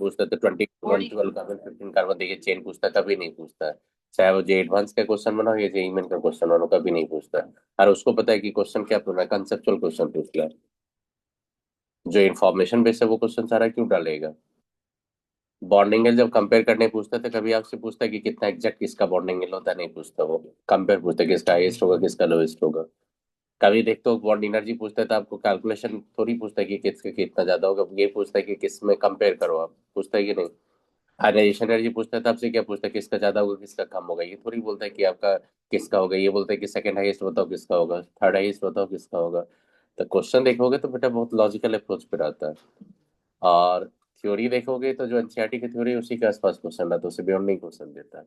पूछता है तो 21 12 कार्बन 15 कार्बन देखिए चेन पूछता है, कभी नहीं पूछता है। चाहे वो जे एडवांस का क्वेश्चन बना हो या जे मेन का क्वेश्चन बना हो, कभी नहीं पूछता है। और उसको पता है कि क्वेश्चन क्या पूछना है, कंसेप्चुअल क्वेश्चन पूछ रहा है। जो इन्फॉर्मेशन बेस है वो क्वेश्चन सारा क्यों डालेगा। बॉन्डिंग एंगल जब कंपेयर करने पूछता है तो कभी आपसे पूछता है कि कितना एग्जैक्ट किसका बॉन्डिंग एंगल होता है, नहीं पूछता वो। कंपेयर पूछता है किसका हाईएस्ट होगा किसका लोएस्ट होगा। कभी देखते हो बॉन्ड एनर्जी पूछता है तो आपको कैलकुलेशन थोड़ी पूछता है कि किसका कितना ज्यादा होगा, ये पूछता है कि किस में कंपेयर करो आप, पूछता है कि नहीं। आयनाइजेशन एनर्जी पूछता है तो आपसे क्या पूछता है, किसका ज्यादा होगा किसका कम होगा, ये थोड़ी बोलता है कि आपका किसका होगा। ये बोलता है कि सेकंड हाईएस्ट बताओ किसका होगा, थर्ड हाईएस्ट बताओ किसका होगा। तो क्वेश्चन देखोगे तो बेटा बहुत लॉजिकल अप्रोच पे रहता है। और थ्योरी देखोगे तो जो एनसीईआरटी की थ्योरी है उसी के आसपास क्वेश्चन रहता है, उससे बियॉन्ड नहीं क्वेश्चन देता है।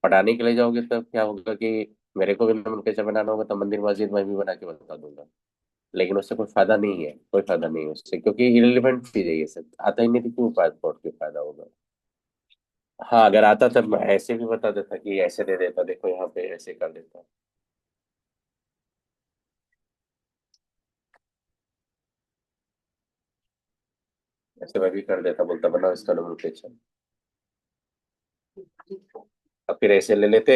पढ़ाने के लिए जाओगे तब क्या होगा कि मेरे को भी नोमेनक्लेचर बनाना होगा तो मंदिर मस्जिद मैं भी बना के बता दूंगा। लेकिन उससे कोई फायदा नहीं है, कोई फायदा नहीं है उससे, क्योंकि इरेलीवेंट चीज है ये सब, आता ही नहीं तो क्यों पढ़ के फायदा होगा। हाँ अगर आता तब मैं ऐसे भी बता देता कि ऐसे दे देता, देखो यहाँ पे ऐसे कर देता। ऐसे मैं भी कर देता, बोलता बनाओ इसका नोमेनक्लेचर। अब फिर ऐसे ले लेते,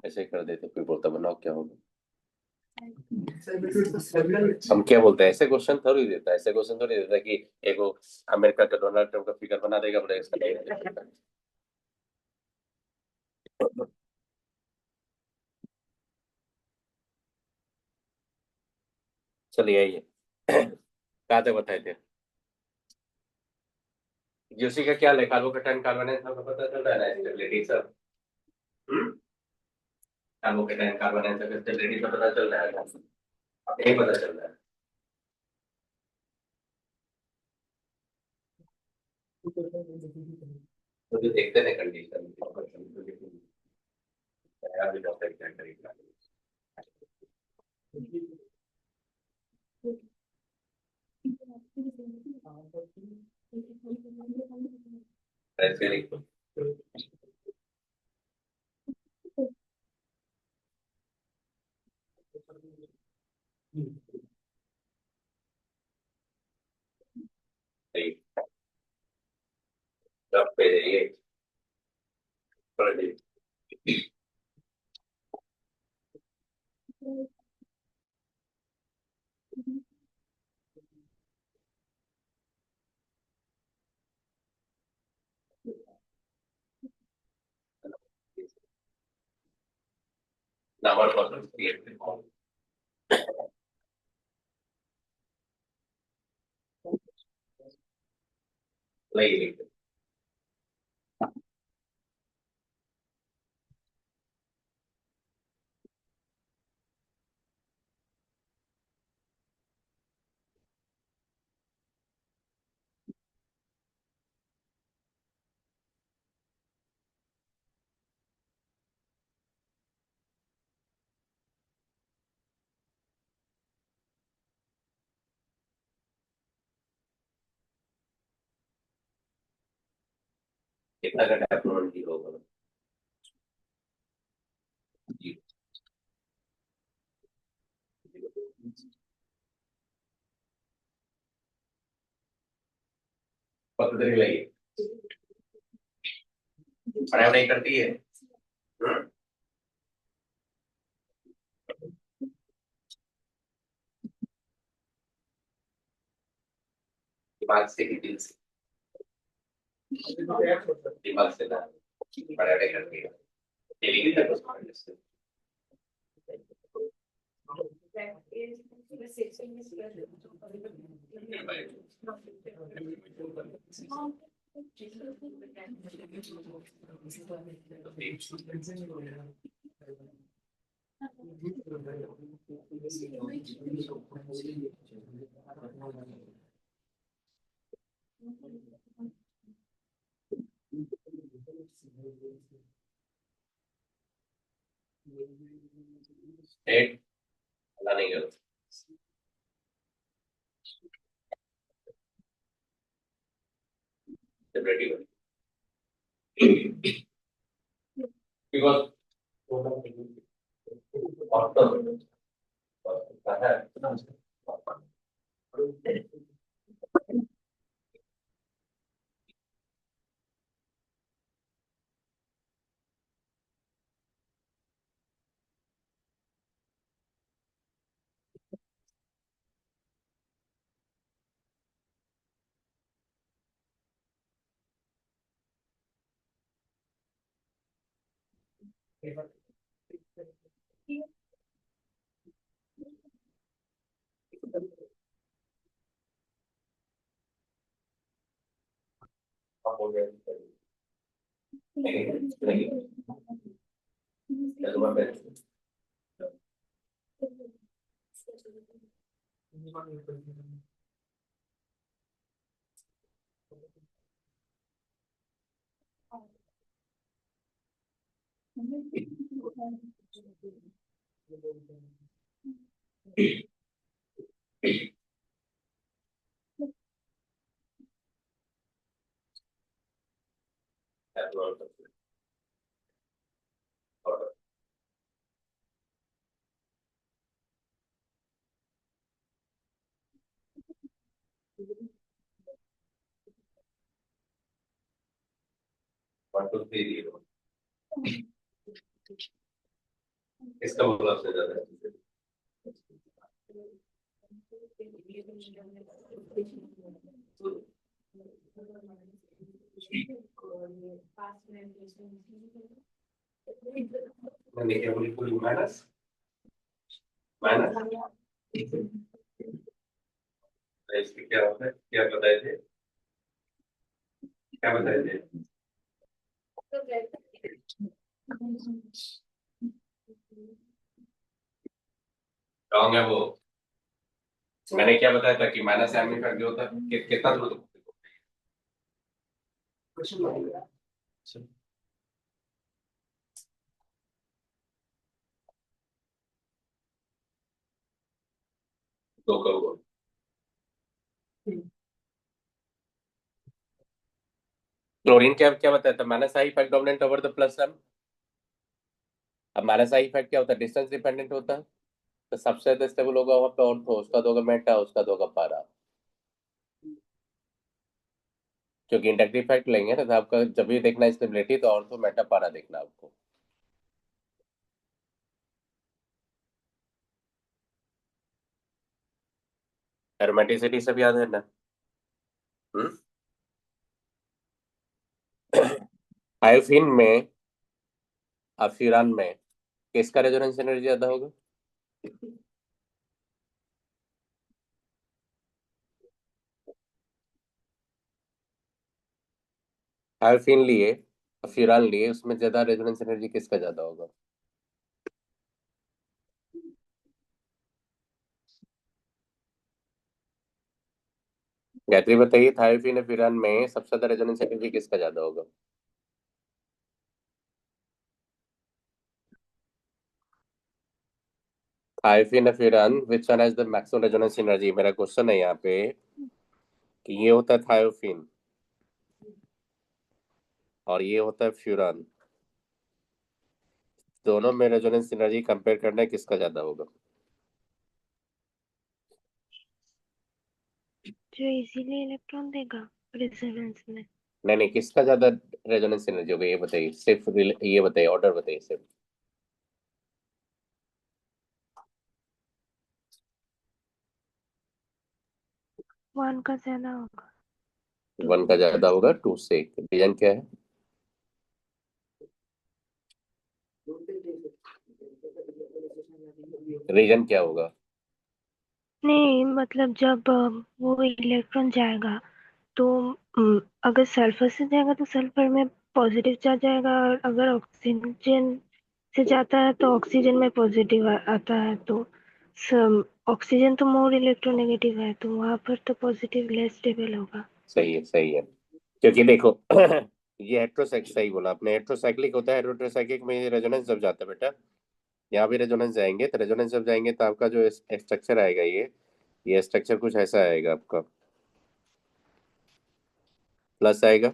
ऐसे ही कर देते, फिर बोलता बनाओ क्या होगा। हम क्या बोलते हैं, ऐसे क्वेश्चन थोड़ी देता है, ऐसे क्वेश्चन थोड़ी देता है कि एक वो अमेरिका का डोनाल्ड ट्रम्प का फिगर बना देगा, बोले इसका नहीं। चलिए आइए। कहाँ तक बताए थे। यूसी का क्या है, कार्बोकेटाइन कार्बोनेट का पता चल रहा है ना, स्टेबिलिटी सब। कार्बोकेटाइन कार्बोनेट का स्टेबिलिटी का पता चल रहा है ना? यही पता चल रहा है। तो जो देखते हैं कंडीशन अभी डॉक्टर क्या करेगा। ऐसे नहीं। सही। आप पे जाइए। नंबर पर नहीं। कितना का डेवलपमेंट होगा। जी। पता नहीं लगी। पढ़ाई नहीं करती है। हम्म? दिमाग से कि दिल से। दिमाग से ना। पढ़ाई नहीं करती है। डेली नहीं करता उसको पढ़ने से। स्टेट अल्लाह नहीं करता। Separately because one two three zero. इसका मतलब से ज्यादा है। मैंने क्या बोली, पूरी माइनस माइनस। इसमें क्या होता है, क्या बताए थे, क्या बताए थे? रॉन्ग है वो। मैंने क्या बताया था कि माइनस एम का जो होता है कितना दूर तक। दो करोड़। क्लोरीन क्या क्या बताया था, minus I effect dominant over the plus M. अब माइनस आई इफेक्ट क्या होता है, डिस्टेंस डिपेंडेंट होता है। तो सबसे ज्यादा स्टेबल होगा वहाँ पे ऑर्थो, उसका दोगा मेटा, उसका दोगा पारा। क्योंकि इंडक्टिव इफेक्ट लेंगे ना, तो आपका जब भी देखना स्टेबिलिटी तो ऑर्थो मेटा पारा देखना आपको। एरोमेटिसिटी सब याद है ना। हम्म। आयोफिन में, अफीरान में किसका रेजोनेंस एनर्जी ज्यादा होगा? आयोफिन लिए, अफीरान लिए, उसमें ज्यादा रेजोनेंस एनर्जी किसका ज्यादा होगा? गायत्री बताइए, थायोफिन अफीरान में सबसे ज्यादा रेजोनेंस एनर्जी किसका ज्यादा होगा? Thiophene furan which one has the maximum resonance energy, मेरा क्वेश्चन है यहाँ पे कि ये होता है थायोफिन और ये होता है फ्यूरान, दोनों में रेजोनेंस एनर्जी कंपेयर करना है, किसका ज्यादा होगा? जो इजीली इलेक्ट्रॉन देगा रेजोनेंस में। नहीं नहीं, किसका ज्यादा रेजोनेंस एनर्जी होगा ये बताइए, सिर्फ ये बताइए, ऑर्डर बताइए सिर्फ। वन का ज्यादा होगा। टू वन का ज्यादा होगा टू से, रीजन क्या है? रीजन क्या होगा? नहीं मतलब जब वो इलेक्ट्रॉन जाएगा तो अगर सल्फर से जाएगा तो सल्फर में पॉजिटिव चार्ज आएगा, और अगर ऑक्सीजन से जाता है तो ऑक्सीजन में पॉजिटिव आता है। तो ऑक्सीजन तो मोर इलेक्ट्रोनेगेटिव है, तो वहां पर तो पॉजिटिव लेस स्टेबल होगा। सही है सही है। क्योंकि देखो ये हेट्रोसाइक्लिक, सही बोला आपने, हेट्रोसाइक्लिक होता है। हेट्रोसाइक्लिक में ये रेजोनेंस जब जाता है बेटा, यहाँ भी रेजोनेंस जाएंगे, तो रेजोनेंस जब जाएंगे तो आपका जो स्ट्रक्चर आएगा, ये स्ट्रक्चर कुछ ऐसा आएगा आपका, प्लस आएगा।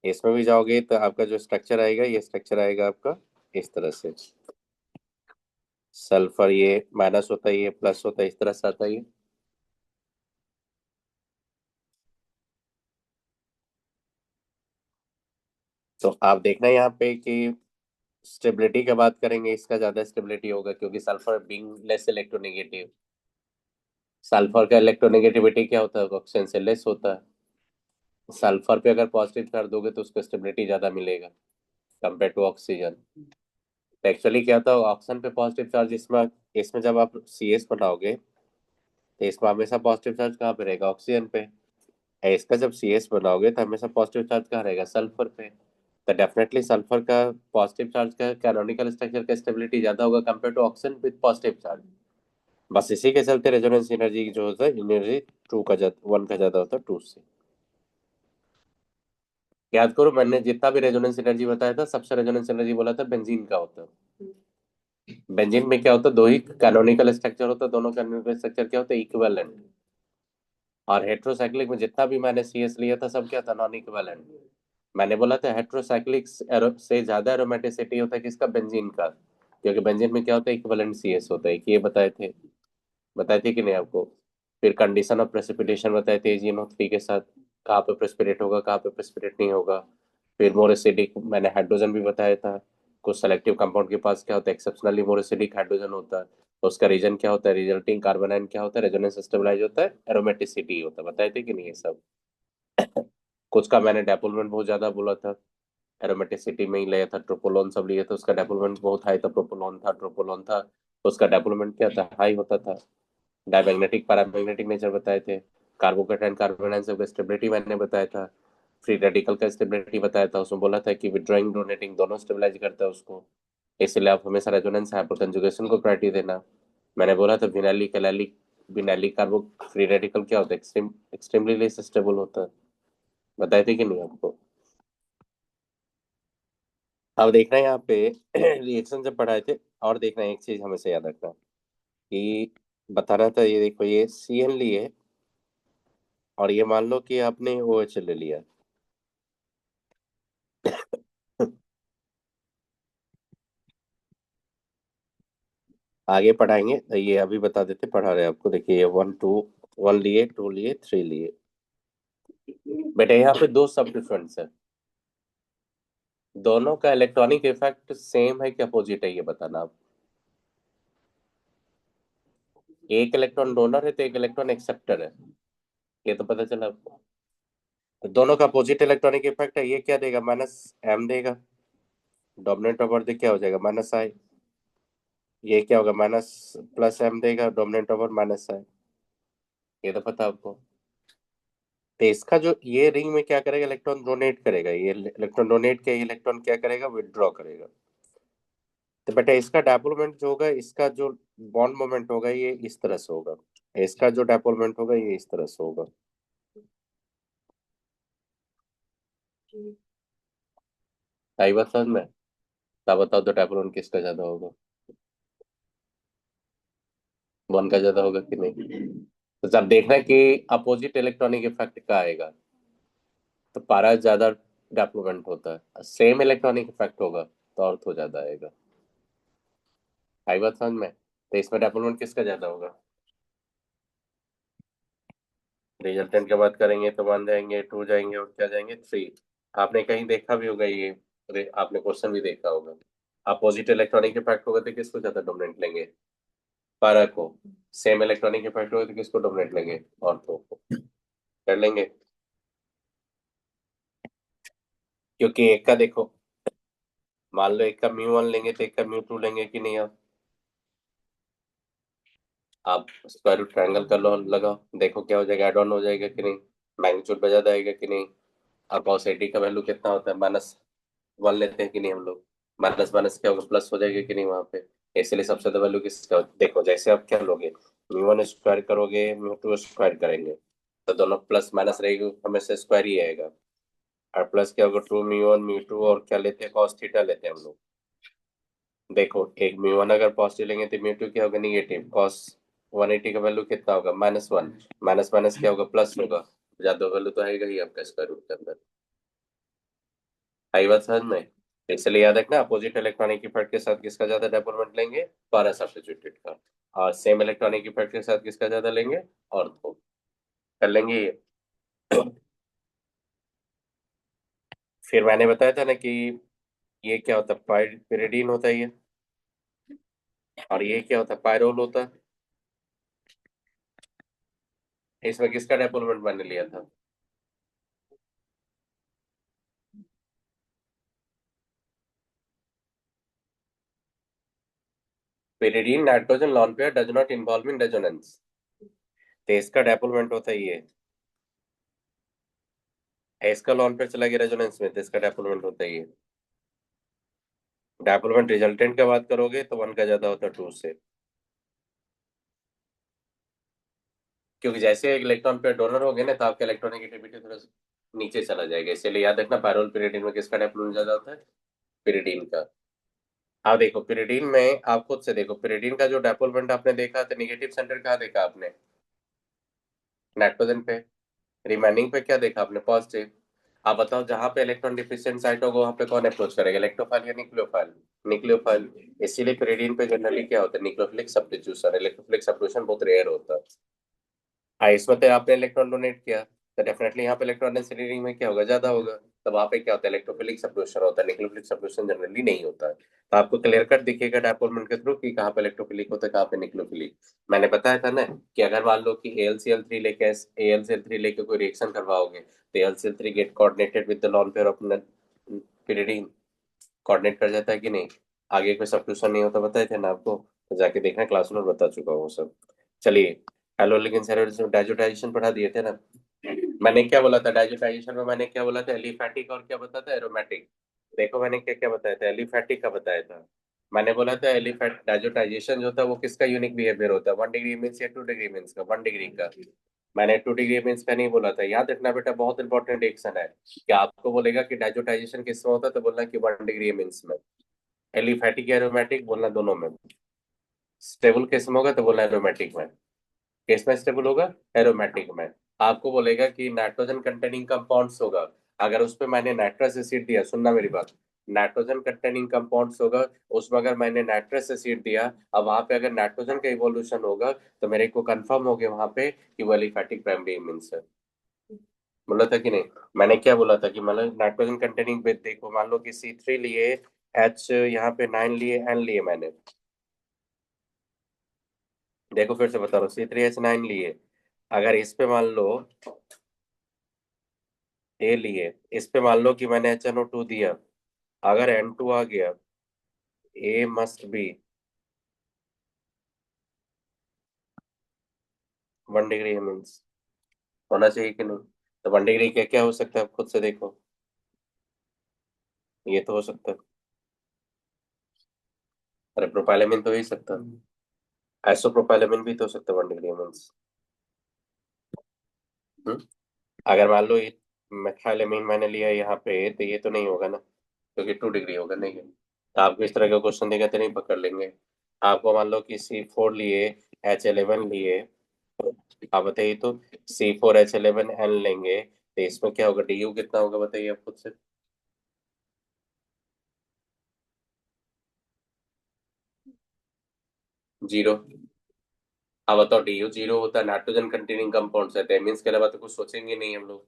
इसमें भी जाओगे तो आपका जो स्ट्रक्चर आएगा, ये स्ट्रक्चर आएगा आपका इस तरह से। सल्फर ये माइनस होता है, ये प्लस होता है, इस तरह से आता है ये। तो आप देखना यहाँ पे कि स्टेबिलिटी की बात करेंगे, इसका ज्यादा स्टेबिलिटी होगा क्योंकि sulphur being less electronegative. Sulphur का इलेक्ट्रोनेगेटिविटी क्या होता है, ऑक्सीजन से लेस होता है। सल्फर पे अगर पॉजिटिव चार्ज दोगे तो उसको स्टेबिलिटी ज्यादा मिलेगा कंपेयर टू ऑक्सीजन। तो एक्चुअली क्या होता है, ऑक्सीजन पे पॉजिटिव चार्ज इसमें इसमें जब आप सी एस बनाओगे तो इसमें हमेशा पॉजिटिव चार्ज कहाँ पे रहेगा, ऑक्सीजन पे। इसका जब सी एस बनाओगे तो हमेशा पॉजिटिव चार्ज कहाँ रहेगा, सल्फर पे। तो डेफिनेटली सल्फर का पॉजिटिव चार्ज का कैनोनिकल स्ट्रक्चर का स्टेबिलिटी ज्यादा होगा compare to oxygen with positive charge. बस इसी के चलते रेजोनेंस एनर्जी जो होता है, एनर्जी टू का ज्यादा, वन का ज्यादा होता है टू से। याद करो मैंने जितना भी रेजोनेंस एनर्जी बताया था, सबसे रेजोनेंस एनर्जी बोला था बेंजीन का होता है। बेंजीन में क्या होता है, दो ही कैनोनिकल स्ट्रक्चर होता है, दोनों कैनोनिकल स्ट्रक्चर क्या होता है, इक्विवेलेंट। और हेट्रोसाइक्लिक में जितना भी मैंने सीएस लिया था सब क्या था, नॉन इक्विवेलेंट। मैंने बोला था हेट्रोसाइक्लिक से ज्यादा एरोमेटिसिटी होता है किसका, बेंजीन का। क्योंकि बेंजीन में क्या होता है, इक्विवेलेंट सीएस होता है, कि ये बताए थे कि नहीं आपको। फिर कंडीशन ऑफ प्रेसिपिटेशन बताए थे AgNO3 के साथ, कहाँ पे प्रेसिपिटेट होगा कहाँ पे प्रेसिपिटेट नहीं होगा। फिर मोर एसिडिक मैंने हाइड्रोजन भी बताया था। कुछ सेलेक्टिव कंपाउंड के पास क्या होता है, एक्सेप्शनली मोर एसिडिक हाइड्रोजन होता है। तो उसका रीजन क्या होता है, रिजल्टिंग कार्बन आयन क्या होता है, रेजोनेंस स्टेबलाइज होता है, एरोमेटिसिटी होता है, बताए थे कि नहीं ये सब। कुछ का मैंने डेपोलमेंट बहुत ज्यादा बोला था, एरोमेटिसिटी में ही लिया था, ट्रोपोलोन सब लिए थे, उसका डेपोलमेंट बहुत हाई था, ट्रोपोलोन था तो उसका डेपोलमेंट क्या था, हाई होता था। डायमैग्नेटिक पैरामैग्नेटिक नेचर बताए थे। कार्बोकेटाइन कार्बन आयन का स्टेबिलिटी मैंने बताया था। फ्री रेडिकल का स्टेबिलिटी बताया था, उसमें बोला था कि विड्रॉइंग डोनेटिंग दोनों स्टेबलाइज करता है उसको। इसलिए आप हमेशा रेजोनेंस हाइपरकंजुगेशन को प्रायोरिटी देना। मैंने बोला था विनाइलिक कैलालिक विनाइलिक कार्बो फ्री रेडिकल क्या होता है, एक्सट्रीमली लेस स्टेबल होता है, बताए थे कि नहीं आपको। अब देखना है यहाँ पे रिएक्शन जब पढ़ाए थे। और देखना है एक चीज हमेशा याद रखना कि बताना था, ये देखो ये CN लिए और ये मान लो कि आपने OH ले लिया। आगे पढ़ाएंगे तो ये अभी बता देते, पढ़ा रहे आपको, देखिए ये वन टू, वन लिए, टू लिए, थ्री लिए। बेटा यहाँ पे दो सब डिफरेंस है, दोनों का इलेक्ट्रॉनिक इफेक्ट सेम है कि अपोजिट है, ये बताना आप। एक इलेक्ट्रॉन डोनर है तो एक इलेक्ट्रॉन एक्सेप्टर है, ये तो पता चला आपको। तो दोनों का अपोजिट इलेक्ट्रॉनिक इफेक्ट है, ये क्या देगा, -m देगा। डोमिनेंट ओवर दे क्या हो जाएगा, -I। ये क्या होगा, +M देगा, डोमिनेंट ओवर -I। ये तो पता आपको। तो इसका जो ये रिंग में क्या करेगा, इलेक्ट्रॉन डोनेट करेगा, ये इलेक्ट्रॉन डोनेट किया, ये इलेक्ट्रॉन क्या करेगा, विदड्रॉ करेगा। तो बेटा इसका डायपोलमेंट जो होगा, इसका जो बॉन्ड मोमेंट होगा ये इस तरह से होगा, इसका जो डायपोलमेंट होगा ये इस तरह से होगा। आई बात समझ में। तब बताओ तो डायपोलमेंट किसका ज्यादा होगा, बॉन्ड का ज्यादा होगा कि नहीं। तो जब देखना है कि अपोजिट इलेक्ट्रॉनिक इफेक्ट का आएगा तो पारा ज्यादा डायपोलमेंट होता है, सेम इलेक्ट्रॉनिक इफेक्ट होगा तो ऑर्थो ज्यादा आएगा। आई बात समझ में। तो इसमें डायपोलमेंट किसका ज्यादा होगा। रिजल्टेंट की बात करेंगे तो वन जाएंगे, टू जाएंगे और क्या जाएंगे, थ्री। आपने कहीं देखा भी होगा ये, आपने क्वेश्चन भी देखा होगा। अपोजिट इलेक्ट्रॉनिक इफेक्ट होगा तो किसको ज्यादा डोमिनेंट लेंगे, पारा को। सेम इलेक्ट्रॉनिक इफेक्ट होगा तो किसको डोमिनेंट लेंगे, ऑर्थो को। कर लेंगे। क्योंकि एक का देखो, मान लो एक का μ1 लेंगे तो एक का μ2 लेंगे कि नहीं आप स्क्वायर रूट ट्रायंगल कर लो, लगाओ, देखो क्या हो जाएगा, एड ऑन हो जाएगा कि नहीं, मैग्नीट्यूड बजा जाएगा कि नहीं। और cos 80 का वैल्यू कितना होता है, -1 लेते हैं कि नहीं हम लोग। माइनस माइनस क्या होगा, प्लस हो जाएगा कि नहीं वहां पे। इसलिए सबसे ज्यादा वैल्यू किसका, देखो जैसे आप क्या लोगे, μ1 स्क्वायर करोगे, μ2 स्क्वायर करेंगे तो दोनों प्लस माइनस रहेगी, हमेशा स्क्वायर ही आएगा। और प्लस क्या होगा, 2 μ1 μ2 और क्या लेते हैं, cos थीटा लेते हैं हम लोग। देखो एक μ1 अगर पॉजिटिव लेंगे तो μ2 क्या होगा, निगेटिव। cos 180 का वैल्यू कितना होगा, -1। माइनस माइनस क्या होगा, प्लस होगा। ज्यादा वैल्यू तो आएगा ही आपका स्क्वायर रूट के अंदर। आई बात समझ में। इसलिए याद रखना, अपोजिट इलेक्ट्रॉनिक इफेक्ट के साथ किसका ज्यादा डेवलपमेंट लेंगे, पारा सब्स्टिट्यूटेड का। और सेम इलेक्ट्रॉनिक इफेक्ट के साथ किसका ज्यादा लेंगे, ऑर्थो। कर लेंगे ये। फिर मैंने बताया था ना कि ये क्या होता है, pyridine होता है ये, और ये क्या होता है, पायरोल होता है। इसमें किसका डेवलपमेंट मैंने लिया था? pyridine nitrogen lone pair does not involve in resonance, तो इसका डेवलपमेंट होता है ये। इसका लॉन पेयर चला गया रेजोनेंस में, तो इसका डेवलपमेंट होता है ये। डेवलपमेंट रिजल्टेंट की बात करोगे तो वन का ज्यादा होता है टू से, क्योंकि जैसे एक इलेक्ट्रॉन पेयर डोनर हो गए ना, तो आपका इलेक्ट्रोनेगेटिविटी थोड़ा सा नीचे चला जाएगा। इसलिए याद रखना, पायरोल pyridine में किसका डेवलपमेंट ज्यादा होता है? pyridine का। आप देखो pyridine में, आप खुद से देखो pyridine का जो डेवलपमेंट आपने देखा, तो निगेटिव सेंटर कहाँ देखा आपने? नाइट्रोजन पे। रिमेनिंग पे क्या देखा आपने? पॉजिटिव। आप बताओ, जहां पे इलेक्ट्रॉन डिफिशिएंट साइट होगा वहां पे कौन अप्रोच करेगा, इलेक्ट्रोफाइल या न्यूक्लियोफाइल? न्यूक्लियोफाइल। इसीलिए pyridine पे जनरली क्या होता है, न्यूक्लियोफिलिक सब्स्टिट्यूशन, इलेक्ट्रोफिलिक सब्स्टिट्यूशन बहुत रेयर होता है। इसमें तो आपने इलेक्ट्रॉन डोनेट किया, तो डेफिनेटली यहाँ पे इलेक्ट्रॉन डेंसिटी रीडिंग में क्या होगा, ज्यादा होगा। तो वहाँ पे क्या होता है, इलेक्ट्रोफिलिक सब्स्टिट्यूशन होता है, न्यूक्लियोफिलिक सब्स्टिट्यूशन जनरली नहीं होता है। तो आपको क्लियर कट दिखेगा डायपोलमेंट के थ्रू कि कहाँ पे इलेक्ट्रोफिलिक होता है, कहाँ पे न्यूक्लियोफिलिक। मैंने बताया था ना कि अगर मान लो कि AlCl3 लेके AlCl3 लेके कोई रिएक्शन करवाओगे, तो AlCl3 get coordinated with the lone pair of pyridine, coordinate कर जाता है कि नहीं? आगे कोई सब्स्टिट्यूशन नहीं होता, बताए थे ना आपको, तो जाके देखना, क्लास में बता चुका हूँ वो सब। चलिए, हेलो, लेकिन सर डाइजोटाइजेशन पढ़ा दिए थे ना। मैंने क्या बोला था डाइजोटाइजेशन में, मैंने क्या बोला था, एलिफैटिक और क्या बताया था, एरोमेटिक। देखो मैंने क्या क्या बताया था, एलिफैटिक का बताया था। मैंने बोला था एलिफैट डाइजोटाइजेशन जो था वो किसका यूनिक बिहेवियर होता है, 1 डिग्री मीन्स या 2 डिग्री मीन्स का, 1 डिग्री का। मैंने 2 डिग्री मीन्स का नहीं बोला था, याद रखना बेटा, बहुत इंपॉर्टेंट एक्शन है। कि आपको बोलेगा कि डाइजोटाइजेशन किसमें होता है, तो बोलना कि 1 डिग्री मीन्स में। एलिफैटिक या एरोमेटिक बोलना, दोनों में। स्टेबल किस में होगा, तो बोलना एरोमेटिक में। किस में स्टेबल होगा? एरोमेटिक में। आपको बोलेगा कि नाइट्रोजन कंटेनिंग कंपाउंड्स होगा, अगर उस पे मैंने नाइट्रस एसिड दिया, सुनना मेरी बात, नाइट्रोजन कंटेनिंग कंपाउंड्स होगा, उसमें अगर मैंने नाइट्रस एसिड दिया, अब वहां पे अगर नाइट्रोजन का इवोल्यूशन होगा, तो मेरे को कंफर्म हो गया वहां पे कि वो एलिफैटिक प्राइमरी मीन्स है। बोला था कि नहीं? मैंने क्या बोला था कि मतलब नाइट्रोजन कंटेनिंग पे देखो, मान लो कि C3 लिए, H यहाँ पे 9 लिए, N लिए मैंने। देखो फिर से बता रहा हूँ, C3H9 लिए, अगर इस पे मान लो ए लिए, इस पे मान लो कि मैंने HNO2 दिया, अगर N2 आ गया, ए मस्ट बी 1 डिग्री मीन्स होना चाहिए कि नहीं? तो 1 डिग्री क्या क्या हो सकता है, आप खुद से देखो। ये तो हो सकता है, अरे प्रोपाइलेमिन तो हो ही सकता है, आइसोप्रोपाइलेमिन भी तो हो सकता है 1 डिग्री मीन्स। अगर मान लो ये मेथाइलेमिन मैंने लिया यहाँ पे, तो ये तो नहीं होगा ना, क्योंकि 2 डिग्री होगा, नहीं है। तो आपको इस तरह का क्वेश्चन देगा तो नहीं पकड़ लेंगे। आपको मान लो कि C4 लिए, H11 लिए, आप बताइए तो, C4H11N लेंगे, तो इसमें क्या होगा, DU कितना होगा, बताइए आप खुद से। जीरो। अब बताओ, DU जीरो होता है, नाइट्रोजन कंटेनिंग कंपाउंड है, मीन्स के अलावा तो कुछ सोचेंगे नहीं हम लोग।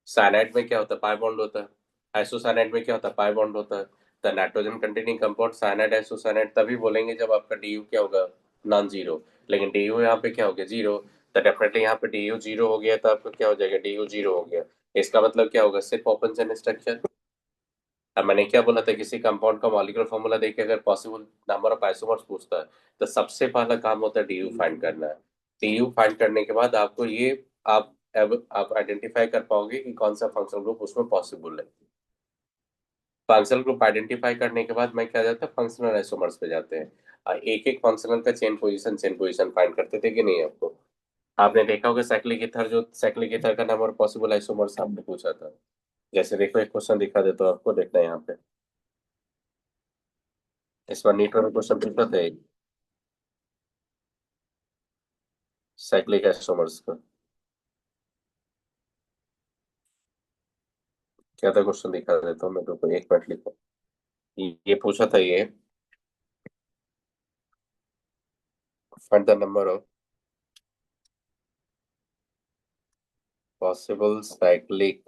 साइनाइड में क्या होता है, पाई बॉन्ड होता है। आइसोसाइनाइड में क्या होता है, पाई बॉन्ड होता है। तो nitrogen containing compound cyanide isocyanide तभी बोलेंगे जब आपका DU क्या होगा, नॉन जीरो। लेकिन DU यहाँ पे क्या हो गया, जीरो। तो डेफिनेटली यहाँ पे DU जीरो हो गया, तो आपका क्या हो जाएगा, DU जीरो हो गया। इसका मतलब क्या होगा, सिर्फ ओपन चेन स्ट्रक्चर। अब मैंने क्या बोला था, किसी कंपाउंड का मॉलिक्यूलर फॉर्मूला देके अगर पॉसिबल नंबर ऑफ आइसोमर्स पूछता है, तो सबसे पहला काम होता है DU फाइंड करना है। DU फाइंड करने के बाद आपको ये, आप आप आइडेंटिफाई कर पाओगे कि कौन सा फंक्शनल ग्रुप उसमें पॉसिबल है। फंक्शनल ग्रुप आइडेंटिफाई करने के बाद मैं क्या जाता है, फंक्शनल आइसोमर्स पे जाते हैं, और एक एक फंक्शनल का चेन पोजीशन फाइंड करते थे कि नहीं आपको? आपने देखा होगा साइक्लिक ईथर, जो साइक्लिक ईथर का नंबर पॉसिबल आइसोमर्स आपने पूछा था। जैसे देखो, एक क्वेश्चन दिखा देता हूँ आपको, देखना है यहाँ पे। इस बार नीट वाला क्वेश्चन पूछा था एक, साइक्लिक आइसोमर्स का। क्या था क्वेश्चन, दिखा देता हूँ मैं तुमको, 1 मिनट लिखो। ये पूछा था ये, find the number of possible cyclic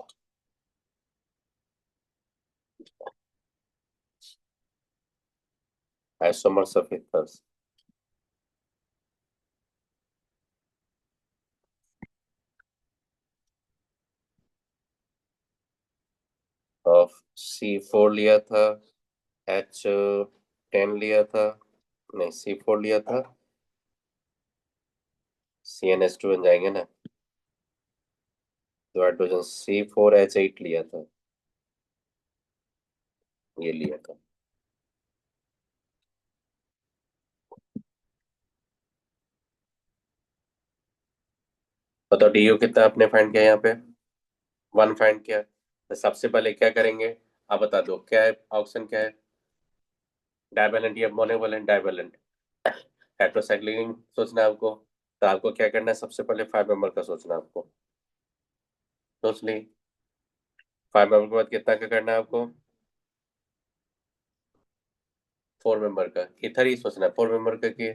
isomers of ethers of C4 लिया था, H10 लिया था, नहीं C4 लिया था, CnH2 बन जाएंगे ना, तो हाइड्रोजन C4H8 लिया था, ये लिया था। बताओ DU कितना आपने फाइंड किया यहाँ पे, 1 फाइंड किया। तो सबसे पहले क्या करेंगे, आप बता दो क्या है, ऑप्शन क्या है, डाइवेलेंट या मोनोवेलेंट, डाइवेलेंट, हेट्रोसाइक्लिक सोचना है आपको। तो आपको क्या करना है, सबसे पहले 5 मेंबर का सोचना है आपको, सोच ली। 5 मेंबर के बाद कितना का करना है आपको, 4 मेंबर का, इधर ही सोचना है 4 मेंबर का कि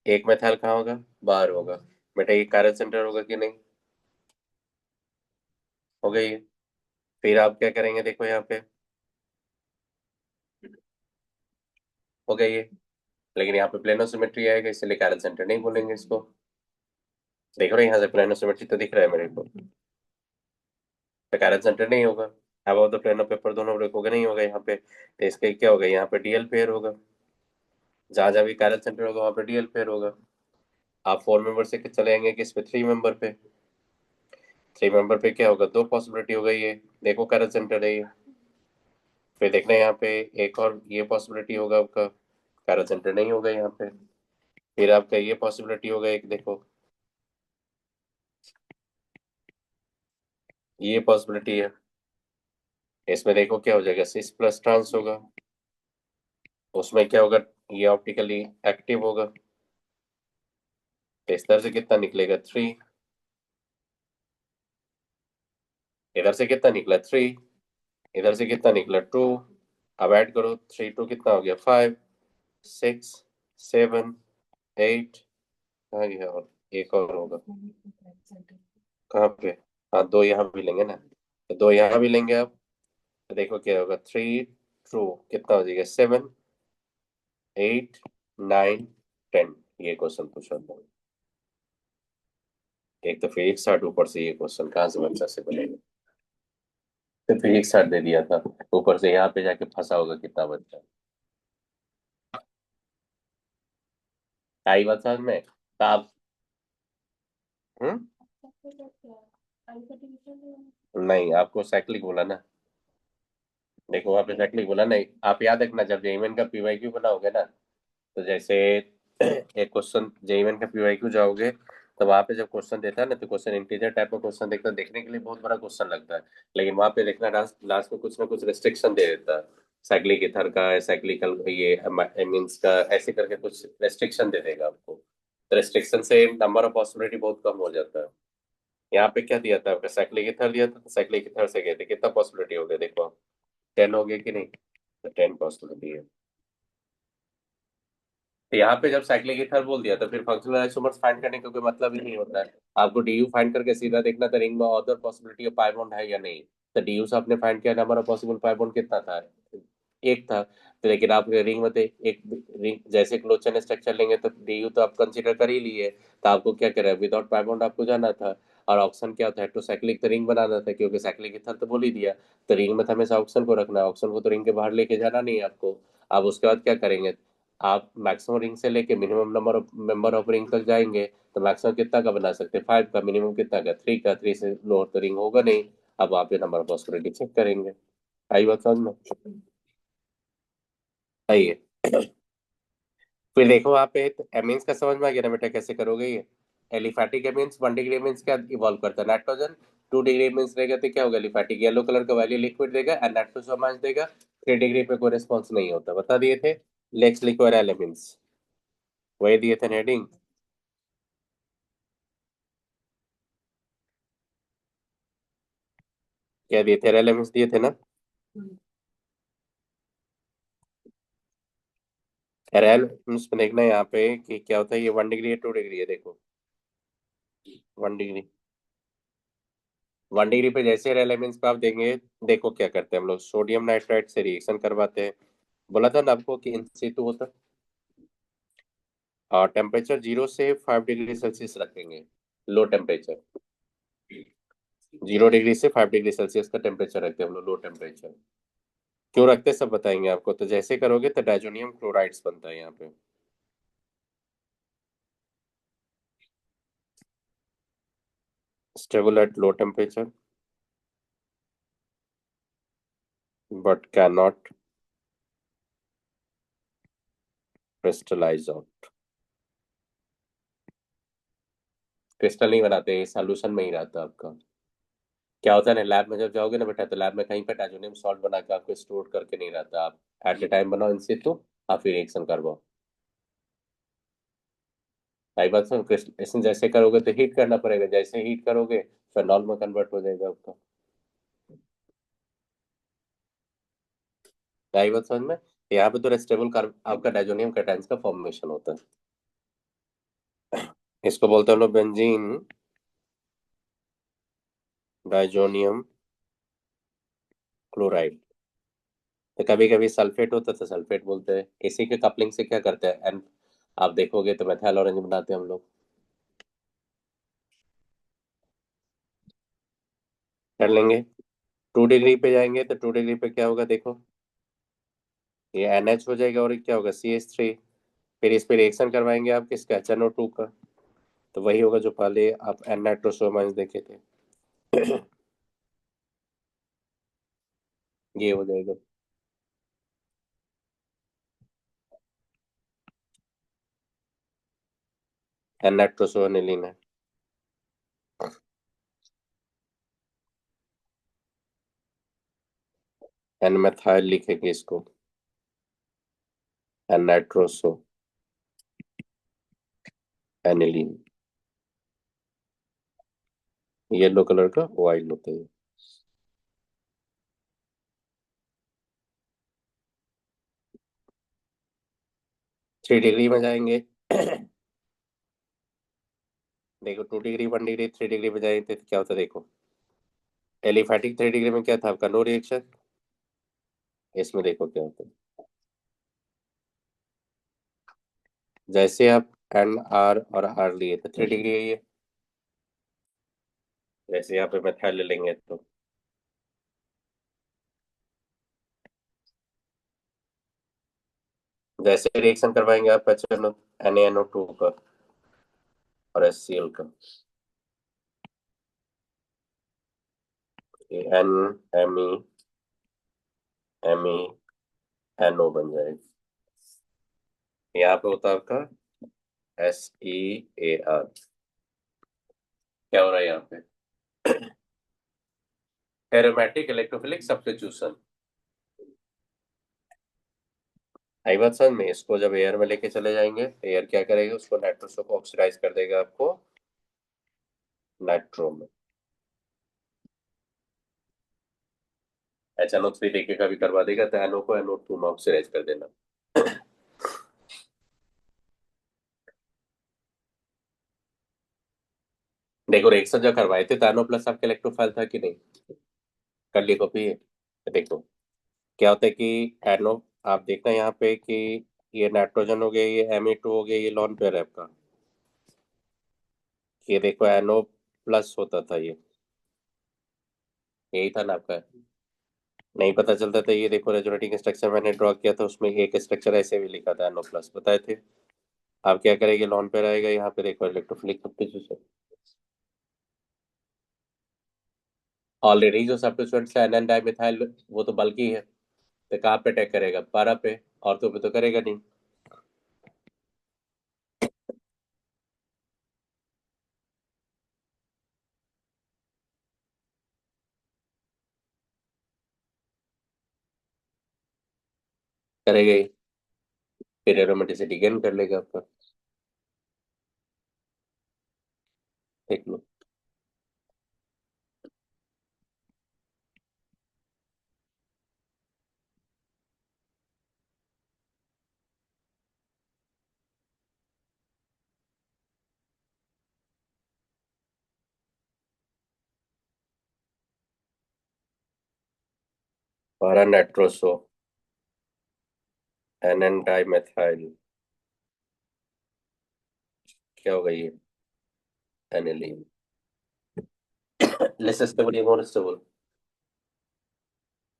एक मेथाइल कहाँ होगा, बाहर होगा। बेटा ये कार्य सेंटर होगा कि नहीं, हो गई है। फिर आप क्या करेंगे, देखो यहाँ पे हो गई है, लेकिन यहाँ पे प्लेनो सिमेट्री आएगा, इसलिए कार्य सेंटर नहीं बोलेंगे इसको। देखो ना यहाँ से प्लेनो सिमेट्री तो दिख रहा है मेरे को, तो कार्य सेंटर नहीं होगा। अब तो प्लेनो पेपर दोनों रखोगे, नहीं होगा यहाँ पे, तो इसका क्या होगा, यहाँ पे डीएल पेयर होगा, जहां जहां भी कार्य सेंटर होगा वहां पे डीएल पेयर होगा। आप 4 मेंबर से चले जाएंगे कि इस पे 3 मेंबर पे, 3 मेंबर पे क्या होगा, दो पॉसिबिलिटी हो गई है, देखो करंट सेंटर है ये। फिर देखना यहाँ पे एक और ये पॉसिबिलिटी होगा आपका, करंट सेंटर नहीं होगा यहाँ पे। फिर आपका ये पॉसिबिलिटी होगा एक, देखो ये पॉसिबिलिटी है, इसमें देखो क्या हो जाएगा, सिस प्लस ट्रांस होगा, उसमें क्या होगा, ये ऑप्टिकली एक्टिव होगा, तो इस तरह से कितना निकलेगा 3, इधर से कितना निकला 3, इधर से कितना निकला 2, अब ऐड करो 3 2 कितना हो गया 5 6 7 8, कहाँ गया, और एक और होगा, कहाँ पे, हाँ दो यहाँ भी लेंगे ना, तो दो यहाँ भी लेंगे आप, तो देखो क्या होगा 3 ट्रू कितना हो जाएगा 7 8 9 10, ये क्वेश्चन पूछा था। एक तो फिजिक्स स्टार्ट, ऊपर से ये क्वेश्चन कहाँ से बच्चा से बनेगा, तो फिजिक्स स्टार्ट दे दिया था, ऊपर से यहाँ पे जाके फंसा होगा कितना बच्चा। आई बात समझ में, तो आप, हम्म, नहीं आपको साइक्लिक बोला ना, देखो वहाँ पे साइक्लिक बोला नहीं, आप याद रखना जब जेईमेन का पीवाईक्यू बनाओगे ना, तो जैसे एक क्वेश्चन जेईमेन का पीवाईक्यू जाओगे, तो वहां पे जब क्वेश्चन देता है ना, तो क्वेश्चन इंटीजर टाइप का क्वेश्चन देखता है, देखने के लिए बहुत बड़ा क्वेश्चन लगता है, लेकिन वहां पे देखना लास्ट लास्ट में कुछ ना कुछ रेस्ट्रिक्शन दे देता है, साइक्लिक इथर का, साइक्लिकल ये एमीन्स का, ऐसे करके कुछ रेस्ट्रिक्शन दे देगा आपको, तो रेस्ट्रिक्शन से नंबर ऑफ पॉसिबिलिटी बहुत कम हो जाता है। यहाँ पे क्या दिया था आपका, साइक्लिक इथर दिया था, तो साइक्लिक इथर से गए थे, कितना पॉसिबिलिटी हो गया देखो, 10 हो गया कि नहीं, तो 10 पॉसिबिलिटी है। तो यहाँ पे जब साइक्लिक इथर बोल दिया, तो फिर फंक्शनल आइसोमर्स फाइंड करने का कोई मतलब ही नहीं होता है। आपको डीयू फाइंड करके सीधा देखना था रिंग में other possibility of pi bond है या नहीं, तो डीयू से आपने फाइंड किया, number of possible pi bond कितना था, एक था, तो लेकिन आप रिंग में तो एक रिंग जैसे क्लोजन स्ट्रक्चर लेंगे तो डीयू तो आप कंसीडर कर ही लिए, तो आपको क्या करें, विदाउट पाई बॉन्ड आपको जाना था। और ऑप्शन क्या था, हेट्रोसाइक्लिक तो रिंग बनाना था, क्योंकि साइक्लिक इथर तो बोल ही दिया, तो रिंग में तो हमेशा ऑप्शन को रखना है, ऑप्शन को तो रिंग के बाहर लेके जाना नहीं है आपको। अब उसके बाद क्या करेंगे, आप मैक्सिमम रिंग से लेके minimum number of member of ring तक जाएंगे, तो मैक्सिमम कितना का बना सकते हैं, 5 का, मिनिमम कितना का 3 का, 3 से लोअर तो रिंग होगा नहीं। अब आप ये नंबर ऑफ पॉसिबिलिटी चेक करेंगे, आई बात समझ में, आइए। फिर देखो वहाँ पे एमीन्स का समझ में आ गया ना बेटा, कैसे करोगे ये, एलिफैटिक एमीन्स 1 डिग्री एमीन्स क्या इवॉल्व करता है, नाइट्रोजन, 2 डिग्री एमीन्स रहेगा तो क्या होगा, एलिफैटिक येलो कलर का वैल्यू लिक्विड देगा एंड नाइट्रोसोमाइन्स देगा, 3 डिग्री पे कोई रिस्पॉन्स नहीं होता, बता दिए थे। लेक्स लिक्विड एलिमेंट्स वही दिए थे हेडिंग, क्या दिए थे, एलिमेंट्स दिए थे ना, एलिमेंट्स में देखना है यहाँ पे कि क्या होता है, ये 1 डिग्री है 2 डिग्री है, देखो 1 डिग्री, 1 डिग्री पे जैसे एलिमेंट्स पे आप देंगे, देखो क्या करते हैं हम लोग, सोडियम नाइट्राइट से रिएक्शन करवाते हैं, बोला था ना आपको कि इन सितु होता है, और टेम्परेचर 0 से 5 डिग्री सेल्सियस रखेंगे, लो टेम्परेचर। 0 डिग्री से 5 डिग्री सेल्सियस का टेम्परेचर रखते हैं हम लोग, लो टेम्परेचर। क्यों रखते हैं सब बताएंगे आपको। तो जैसे करोगे तो डाइजोनियम क्लोराइड्स बनता है यहाँ पे। Stable at low temperature but can not crystallise out. Crystal नहीं बनाते, सॉल्यूशन में ही रहता है आपका। क्या होता है ना, लैब में जब जाओगे ना बेटा, तो लैब में कहीं पे डाइजोनियम सॉल्ट बना के आपको स्टोर करके नहीं रहता। आप एट द टाइम बनाओ इनसे, तो आप फिर रिएक्शन करवाओ। आई बात सुन, क्रिस्टलाइजेशन जैसे करोगे तो हीट करना पड़ेगा, जैसे हीट करोगे फेनॉल में कन्वर्ट हो जाएगा आपका। आई बात समझ में। यहाँ पे तो स्टेबल कार्ब आपका डाइजोनियम कैटायंस का फॉर्मेशन होता है। इसको बोलते हैं हम लोग बेंजीन डाइजोनियम क्लोराइड। तो कभी कभी सल्फेट होता है तो सल्फेट बोलते हैं। इसी के कपलिंग से क्या करते हैं, एंड आप देखोगे तो मेथाइल ऑरेंज बनाते हैं हम लोग। कर लेंगे। 2 डिग्री पे जाएंगे तो 2 डिग्री पे क्या होगा देखो, ये NH हो जाएगा और ये क्या होगा CH3। फिर इस पे रिएक्शन करवाएंगे आप किसका, HNO2 का। तो वही होगा जो पहले आप एन नाइट्रोसोमाइंस देखे थे। ये हो जाएगा एन नाइट्रोसोनिलीन है। एन मेथाइल लिखेंगे इसको, N nitroso aniline. Yellow colour का ऑयल होता है। 3 डिग्री में जाएंगे। देखो 2 डिग्री, 1 डिग्री, 3 डिग्री में जाएंगे तो क्या होता है देखो। एलिफैटिक 3 डिग्री में क्या था आपका, नो रिएक्शन। इसमें देखो क्या होता है, जैसे आप N R और R लिए तो 3 डिग्री है ये। जैसे यहाँ पे मेथाइल ले लेंगे तो जैसे रिएक्शन करवाएंगे आप NaNO2 का और HCl का, ये NMeNO बन जाएगा। यहाँ पे होता है आपका SeAr। क्या हो रहा है यहाँ पे, एरोमेटिक इलेक्ट्रोफिलिक सब्स्टिट्यूशन। आई बात समझ में। इसको जब एयर में लेके चले जाएंगे तो एयर क्या करेगा, उसको नाइट्रोसो को ऑक्सीडाइज कर देगा आपको नाइट्रो में। HNO3 लेके कभी करवा देगा तो NO को NO2 में ऑक्सीडाइज कर देना। देखो रिएक्शन जो करवाए थे तो NO प्लस आपका इलेक्ट्रोफाइल था कि नहीं, कर ली कॉपी। देखो क्या होता है कि NO, आप देखना यहाँ पे कि ये नाइट्रोजन हो गया, ये Me2 हो गया, ये लॉन पेयर है आपका। ये देखो NO प्लस होता था ये, यही था ना आपका। नहीं पता चलता था, ये देखो रेजोनेटिंग स्ट्रक्चर मैंने ड्रॉ किया था, उसमें एक स्ट्रक्चर ऐसे भी लिखा था NO प्लस बताए थे। आप क्या करेंगे, लॉन पेयर आएगा यहाँ पे देखो इलेक्ट्रोफिलिक सब्स्टिट्यूशन। ऑलरेडी जो सब्स्टिट्यूएंट्स है NN डाइमिथाइल वो तो बल्कि है, तो कहाँ पे अटैक करेगा, पारा पे। ऑर्थो पे तो करेगा नहीं। करेगा ही। फिर एरोमेटिसिटी गेन कर लेगा आपका। देख लो। पारा नाइट्रोसो NN डाइमेथाइल क्या होगा ये? एनिलीन। लेस स्टेबल या more stable?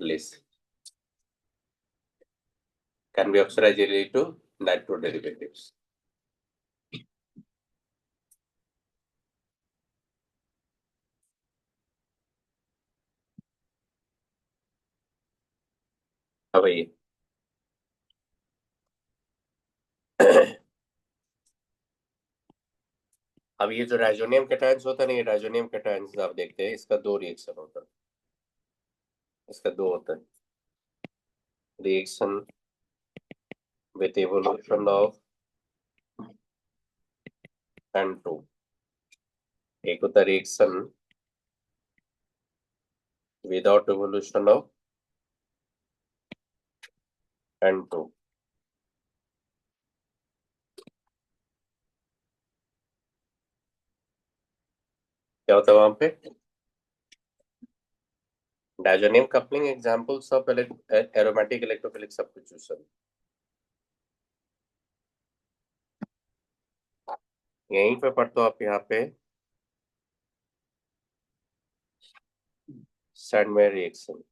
Less. Can be oxidised to nitro derivatives. अब ये अब ये जो राइजोनियम कैटायंस होता है ना, ये राइजोनियम कैटायंस आप देखते हैं, इसका दो रिएक्शन होता है। इसका दो होता है reaction with evolution of N2। एक होता है reaction without evolution of N2। क्या होता है वहां पे? Diazonium coupling examples of aromatic electrophilic substitution. यहीं पे पढ़ते हो आप यहाँ पे सैंडमेयर रिएक्शन।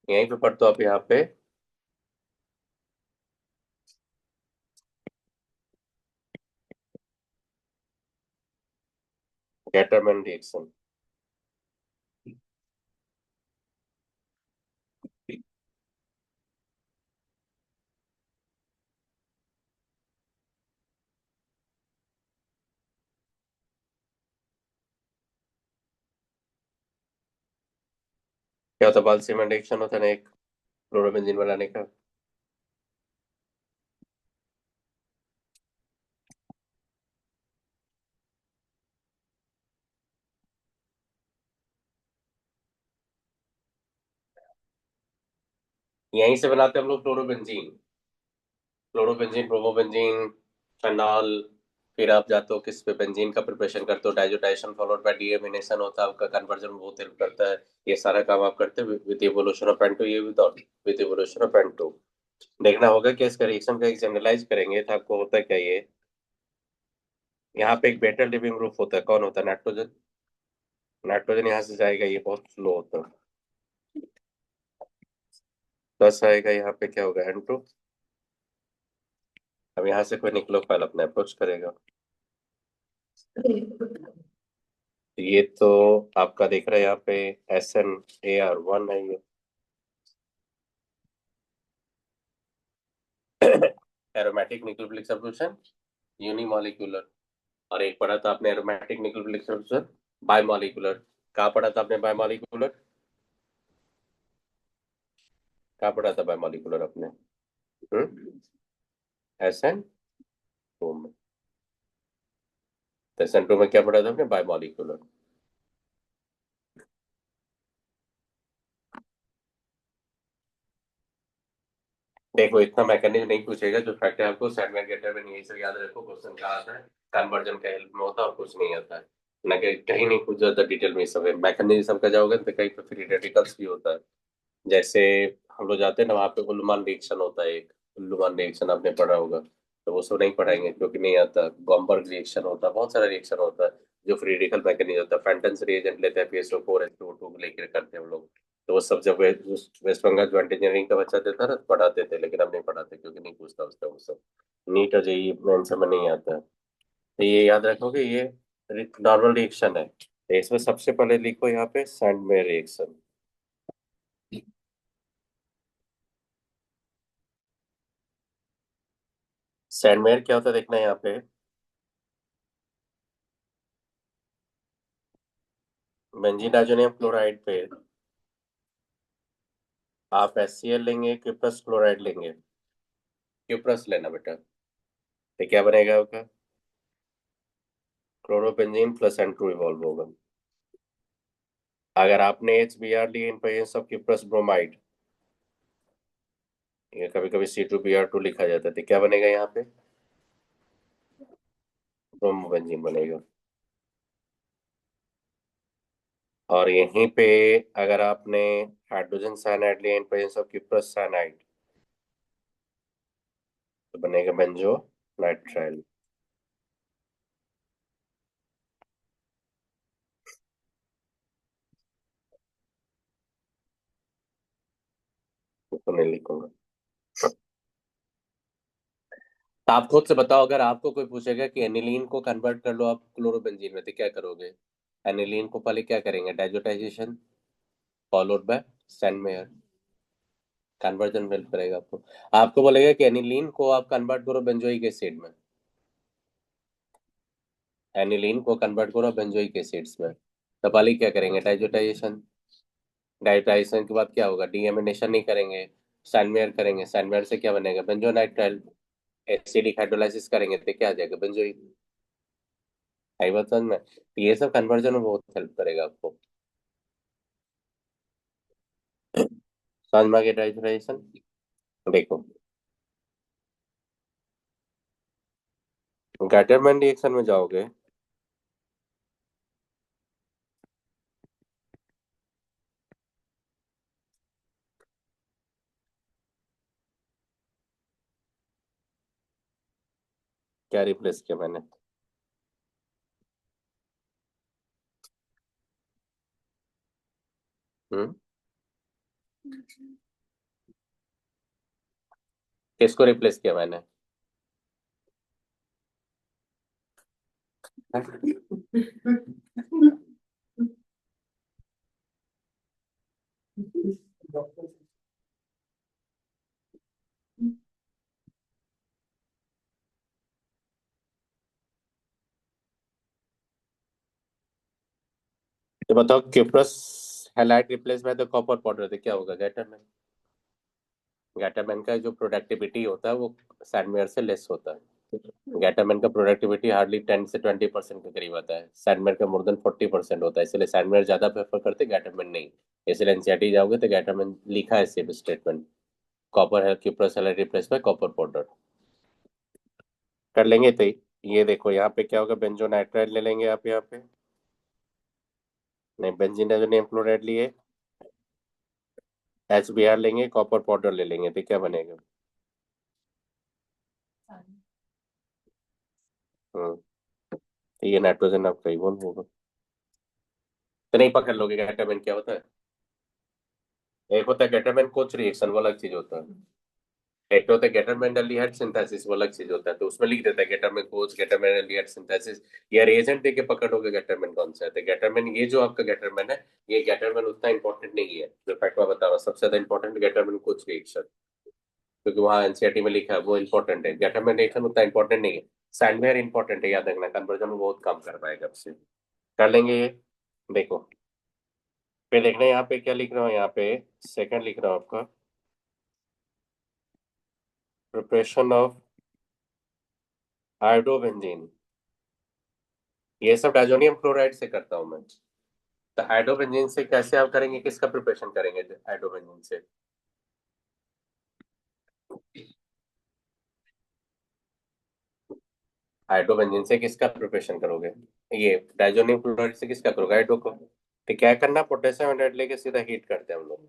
यहीं पे पढ़ते हो आप यहाँ पे गैटरमैन रिएक्शन। क्या होता है? बाल्सीमैन रिएक्शन होता है ना एक, क्लोरोबेंजीन बनाने का। यहीं से बनाते हैं हम लोग क्लोरोबेंजीन। Chlorobenzene, bromobenzene, phenol. फिर आप जाते हो किस पे, बेंजीन का प्रिपरेशन करते हो, डाइजोटाइजेशन फॉलोड बाय डीएमिनेशन होता है आपका, कन्वर्जन बहुत हेल्प करता है। ये सारा काम आप करते हैं with evolution of N two, ये without with evolution of N two. देखना होगा कि इसका रिएक्शन का एक जनरलाइज करेंगे तो आपको होता है क्या ये। यहाँ पे एक बेटर लिविंग ग्रुप होता है, कौन होता है? नाइट्रोजन। नाइट्रोजन यहाँ से जाएगा, ये बहुत स्लो होता है। 10 आएगा, यहाँ पे क्या होगा? N2। अब यहाँ से कोई निक्लोफाइल अपने अप्रोच करेगा। ये तो आपका देख रहे हैं यहाँ पे SnAr1 है ये। Aromatic nucleophilic substitution unimolecular. और एक पढ़ा था आपने एरोमेटिक न्यूक्लियोफिलिक सब्स्टिट्यूशन बायमॉलिक्यूलर। कहाँ पढ़ा था आपने बायमॉलिक्यूलर? कहाँ पढ़ा था बायमॉलिक्यूलर आपने? SN2 में। तो SN2 में क्या पढ़ा था आपने? बायमॉलिक्यूलर। देखो इतना मैकेनिज्म नहीं पूछेगा, जो फैक्ट है आपको सेगमेंट गेटर में यही सब याद रखो, क्वेश्चन क्या आता है कन्वर्जन का हेल्प में होता है और कुछ नहीं आता है। ना कि कहीं नहीं कुछ ज्यादा डिटेल में सब है मैकेनिज्म सबका जाओगे तो कहीं पे फ्री रेडिकल्स भी होता है। जैसे हम लोग जाते हैं ना वहाँ पे उल्लमान रिएक्शन होता है एक। उल्लमान रिएक्शन आपने पढ़ा होगा, तो वो सब नहीं पढ़ाएंगे क्योंकि नहीं आता। गॉम्बर्ग रिएक्शन होता है, बहुत सारा रिएक्शन होता है जो फ्री रेडिकल मैकेनिज्म होता है। फेंटन्स रिएजेंट लेते हैं, PSO4 H2O2 लेकर करते हैं हम लोग। तो वो सब जब वेस्ट बंगाल ज्वाइंट इंजीनियरिंग का बच्चा देता ना तो पढ़ाते थे, लेकिन अब नहीं पढ़ाते क्योंकि नहीं पूछता उसका वो सब। नीट और जेई मेन में नहीं आता है। तो ये याद रखोगे, ये नॉर्मल रिएक्शन है, तो इसमें सबसे पहले लिखो यहाँ पे सैंडमेयर रिएक्शन। सैंडमेयर क्या होता है देखना है यहाँ पे। बेंजीन डाइजोनियम क्लोराइड पे आप HCl लेंगे, क्यूप्रस क्लोराइड लेंगे। क्यूप्रस लेना बेटा। तो क्या बनेगा आपका? क्लोरोबेंजीन प्लस N2 इवॉल्व होगा। अगर आपने HBr लिए in presence of cuprous bromide, ये कभी कभी C2Br2 लिखा जाता है, तो क्या बनेगा यहाँ पे? ब्रोमोबेंजीन बनेगा। और यहीं पे अगर आपने हाइड्रोजन साइनाइड लिया in presence of cuprous cyanide, तो बनेगा बेंजो नाइट्राइल। तो नहीं लिखूंगा। तो आप खुद से बताओ, अगर आपको कोई पूछेगा कि एनिलीन को कन्वर्ट कर लो आप क्लोरोबेंजीन में, तो क्या करोगे? एनिलीन को पहले क्या करेंगे? Diazotization followed by Sandmeyer. Conversion help करेगा आपको। आपको बोलेगा कि एनिलीन को आप कन्वर्ट करो बेंजोइक एसिड में। एनिलीन को कन्वर्ट करो बेंजोइक एसिड्स में, तो पहले क्या करेंगे? डाइजोटाइजेशन। डाइजोटाइजेशन के बाद क्या होगा? डीएमिनेशन नहीं करेंगे, स्टैनमेयर करेंगे। स्टैनमेयर से क्या बनेगा? बेंजोनाइट्राइल। एसिडिक हाइड्रोलाइसिस करेंगे तो क्या आ जाएगा? बेंजोइक। आई बात समझ में? तो ये सब कन्वर्जन में बहुत हेल्प करेगा आपको। समझ में आ गया डाइजोटाइजेशन? देखो, गैटरमैन रिएक्शन में जाओगे, क्या रिप्लेस किया मैंने? हम्म। किसको रिप्लेस किया मैंने? तो बताओ, cuprous halide replace by the copper powder, तो क्या होगा? गैटरमैन। गैटरमैन का जो प्रोडक्टिविटी होता है वो सैंडमेयर से लेस होता है। गैटरमैन का प्रोडक्टिविटी हार्डली 10 से 20% के करीब आता है। सैंडमेयर का मोर देन 40% होता है, इसलिए सैंडमेयर ज्यादा प्रेफर करते हैं, गैटरमैन नहीं। इसलिए एनसीईआरटी जाओगे तो गैटरमैन लिखा है सिर्फ स्टेटमेंट। कॉपर है, cuprous halide replace by copper powder. कर लेंगे तो ये देखो यहाँ पे क्या होगा? बेंजोनाइट्राइल ले लेंगे आप यहाँ पे। नहीं, बेंजीन डाइजोनियम क्लोराइड लिए। HBr लेंगे, कॉपर पाउडर ले लेंगे, तो क्या बनेगा? हम्म। तो ये नाइट्रोजन आपका ही बोल होगा। तो नहीं पकड़ लोगे गैटामेन क्या होता है? एक होता है गैटामेन कोच रिएक्शन, वो अलग चीज होता है। एक तो होता है गैटामेन एल्डिहाइड सिंथेसिस, वो अलग चीज होता है। तो उसमें लिख देता है गैटामेन कोच, गैटामेन एल्डिहाइड सिंथेसिस। या रिएजेंट देके पकड़ोगे गैटामेन कौन सा है, तो गैटामेन ये जो आपका गैटामेन है, ये गैटामेन उतना इंपॉर्टेंट नहीं है। जो फैक्ट मैं बता रहा हूँ, सबसे ज्यादा इंपॉर्टेंट गैटामेन कोच रिएक्शन, क्योंकि वहाँ एनसीईआरटी में लिखा है वो इंपॉर्टेंट है। गैटामेन रिएक्शन उतना इंपॉर्टेंट नहीं है। सैंडवेयर इंपॉर्टेंट है, याद रखना, कन्वर्जन में बहुत कम कर पाएगा आपसे। कर लेंगे ये। देखो, फिर देखना यहाँ पे क्या लिख रहा हूँ, यहाँ पे सेकंड लिख रहा हूँ आपका, प्रिपरेशन ऑफ हाइड्रोबेंजीन। ये सब डाइजोनियम क्लोराइड से करता हूँ मैं। तो हाइड्रोबेंजीन से कैसे आप करेंगे? किसका प्रिपरेशन करेंगे हाइड्रोबेंजीन से? हाइड्रोबेंजीन से किसका प्रिपरेशन करोगे? ये डाइजोनियम क्लोराइड से किसका करोगे? हाइड्रो को। तो क्या करना, पोटेशियम हाइड्राइड लेके सीधा हीट करते हैं हम लोग।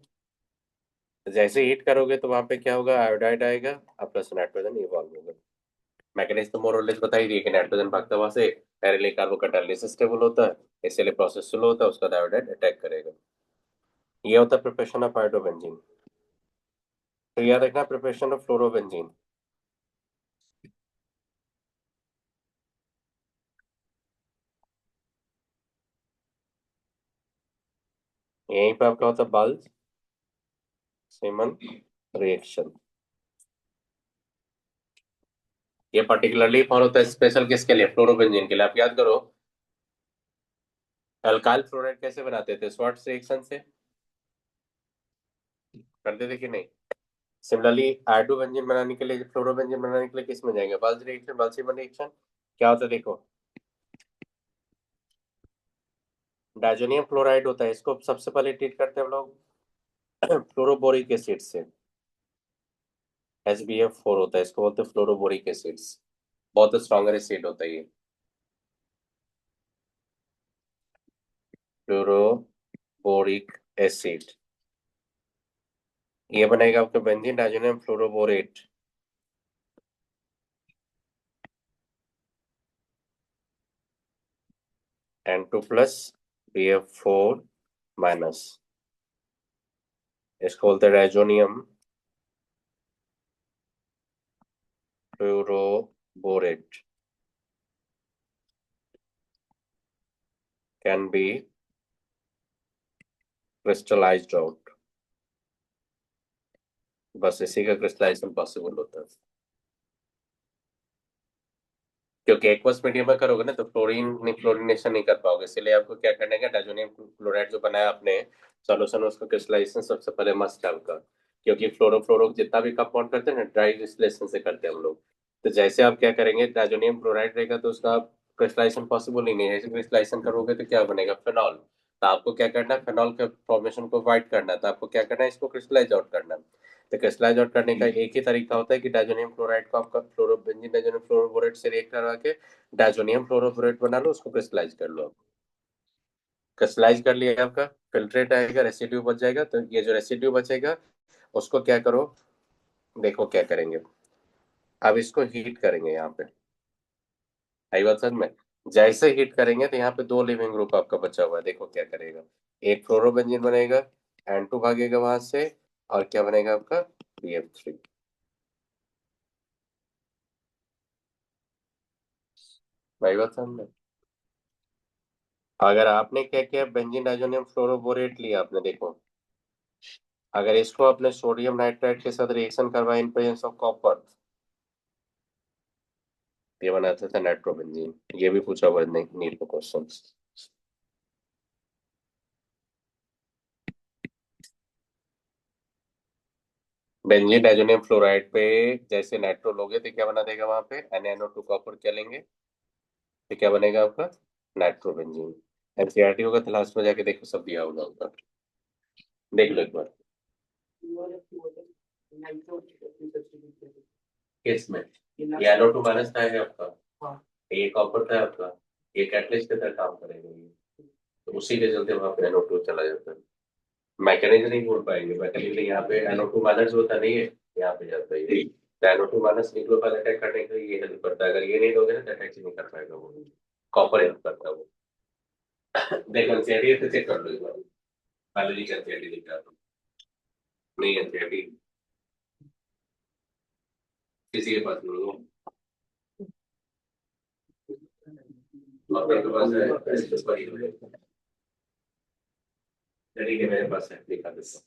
तो जैसे हीट करोगे तो वहां पे क्या होगा? आयोडाइड आएगा और प्लस नाइट्रोजन इवॉल्व होगा। मैकेनिज्म तो मोर और लेस बता ही दिए कि नाइट्रोजन भागता वहां से डायरेक्टली कार्बोकैटालिसिस स्टेबल होता है, इसलिए प्रोसेस स्लो होता है, उसका आयोडाइड अटैक करेगा। ये होता है प्रिपरेशन ऑफ हाइड्रोबेंजीन। तो याद रखना, प्रिपरेशन ऑफ फ्लोरोबेंजीन। यहीं पे आपका होता है बाल्ज सीमन रिएक्शन। ये पर्टिकुलरली फॉलो होता है स्पेशल किसके लिए? फ्लोरोबेंजीन के लिए। आप याद करो, अल्काइल फ्लोराइड कैसे बनाते थे? स्वार्ट्ज रिएक्शन से करते थे कि नहीं? सिमिलरली हाइड्रोबेंजीन बनाने के लिए, फ्लोरोबेंजीन बनाने के लिए किस में जाएंगे? बाल्ज रिएक्शन, बाल्सीमन रिएक्शन। क्या होता है देखो, डाइजोनियम क्लोराइड होता है, इसको सबसे पहले ट्रीट करते हैं हम लोग फ्लोरोबोरिक एसिड से। HbF4 होता है, इसको बोलते हैं फ्लोरोबोरिक एसिड्स। बहुत स्ट्रॉन्गर एसिड होता है ये, फ्लोरोबोरिक एसिड। ये बनेगा आपका benzene diazonium fluoroborate. N2 plus BF4 minus, इसको बोलते हैं diazonium fluoroborate can be crystallized out। बस इसी का क्रिस्टलाइजेशन पॉसिबल होता है, क्योंकि एक्वस मीडियम में करोगे ना तो फ्लोरिनेशन नहीं कर पाओगे, इसलिए आपको क्या करना है, डाइजोनियम क्लोराइड जो बनाया आपने सॉल्यूशन, उसका क्रिस्टलाइजेशन सबसे पहले मस्ट है आपका। क्योंकि फ्लोरो जितना भी कंपाउंड करते हैं ना, ड्राई डिस्टिलेशन से करते हैं हम लोग। तो जैसे आप क्या करेंगे, डाइजोनियम क्लोराइड रहेगा तो उसका क्रिस्टलाइजेशन पॉसिबल ही नहीं है, क्रिस्टलाइजेशन करोगे तो क्या बनेगा, फिनॉल। तो आपको क्या करना है, फिनॉल के फॉर्मेशन को अवॉइड करना है, तो आपको क्या करना है, इसको क्रिस्टलाइज आउट करना है। तो क्रिस्टलाइज आउट करने का एक ही तरीका होता है कि डाइजोनियम क्लोराइड को आपका फ्लोरोबेंजीन डाइजोनियम फ्लोरोबोरेट से रिएक्ट करवा के डाइजोनियम फ्लोरोबोरेट बना लो, उसको क्रिस्टलाइज कर लो। क्रिस्टलाइज कर लिया आपका, फिल्ट्रेट आएगा, रेसिड्यू बच जाएगा, तो ये जो रेसिड्यू बचेगा उसको क्या करो, देखो क्या करेंगे, अब इसको हीट करेंगे यहाँ पे। आई बात समझ में? जैसे हीट करेंगे तो यहाँ पे दो लिविंग ग्रुप आपका बचा हुआ है, देखो क्या करेगा। एक फ्लोरोबेंजीन बनेगा, N2 भागेगा वहां से, और क्या बनेगा आपका, BF3। आई बात समझ में? अगर आपने क्या किया, बेंजीन डाइजोनियम फ्लोरोबोरेट लिया आपने, देखो अगर इसको अपने सोडियम नाइट्राइड के साथ रिएक्शन करवाए इन प्रेजेंस ऑफ कॉपर, ये बनाते थे नाइट्रोबेंजीन। ये भी पूछा हुआ है नीट का क्वेश्चन। बेंजीन डाइजोनियम फ्लोराइड पे जैसे नाइट्रो लोगे तो क्या बना देगा वहां पे, NaNO2 कॉपर क्या लेंगे, तो क्या बनेगा आपका, नाइट्रोबेंजीन। एनसीईआरटी होगा तो लास्ट में जाके देखो सब दिया होगा ऊपर, देख लो एक बार। किसमें, ये NO2 माइनस था है आपका, ये कॉपर था आपका, ये कैटलिस्ट की तरह काम करेगा ये, तो उसी के चलते वहां पे NO2 चला जाता है। मैकेनिज्म नहीं बोल पाएंगे, मैकेनिज्म यहाँ पे NO2 माइनस होता नहीं है, यहाँ पे जाता है ये। तो NO2 माइनस न्यूक्लियोफाइल अटैक करने के लिए ये हेल्प करता है, अगर ये नहीं दोगे ना तो अटैक नहीं कर पाएगा वो, कॉपर हेल्प करता है वो। देखो एनसीईआरटी से चेक कर लो एक बार, बायोलॉजी का एनसीईआरटी दिख रहा है, नहीं एनसीईआरटी किसी के पास नहीं है, डॉक्टर के पास है, ऐसे तो पड़ी हुई है। ठीक है मेरे पास है, दिखा देता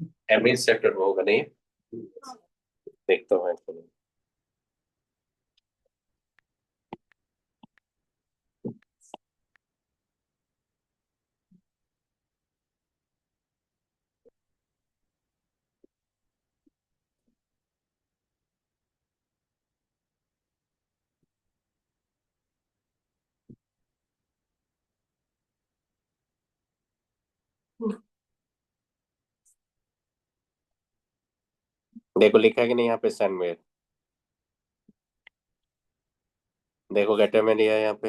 हूँ। एमई सेक्टर में होगा नहीं, देखता हूँ actually। देखो लिखा है कि नहीं यहाँ पे सैनवेयर, देखो गेटर में दिया है यहाँ पे।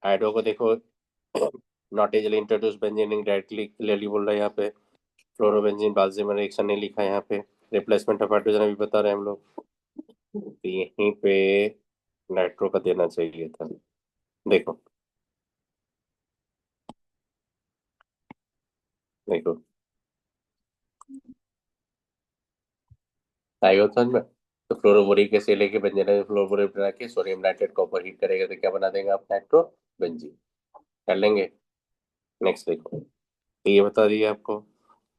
हाइड्रो को देखो, not easily introduce benzene directly clearly बोल रहा है यहाँ पे। फ्लोरोबेंजीन बाल्जिमर रिएक्शन नहीं लिखा है यहाँ पे, रिप्लेसमेंट ऑफ हाइड्रोजन अभी बता रहे हैं हम लोग, तो यहीं पे नाइट्रो का देना चाहिए था। देखो देखो, आएगा समझ में? तो फ्लोरोबोरिक एसिड लेके बेंजीन फ्लोरोबोरेट बना के सोडियम नाइट्रेट कॉपर हीट करेगा तो क्या बना देंगे आप, नाइट्रो बेंजीन। कर लेंगे। नेक्स्ट देखो, तो ये बता दिया आपको,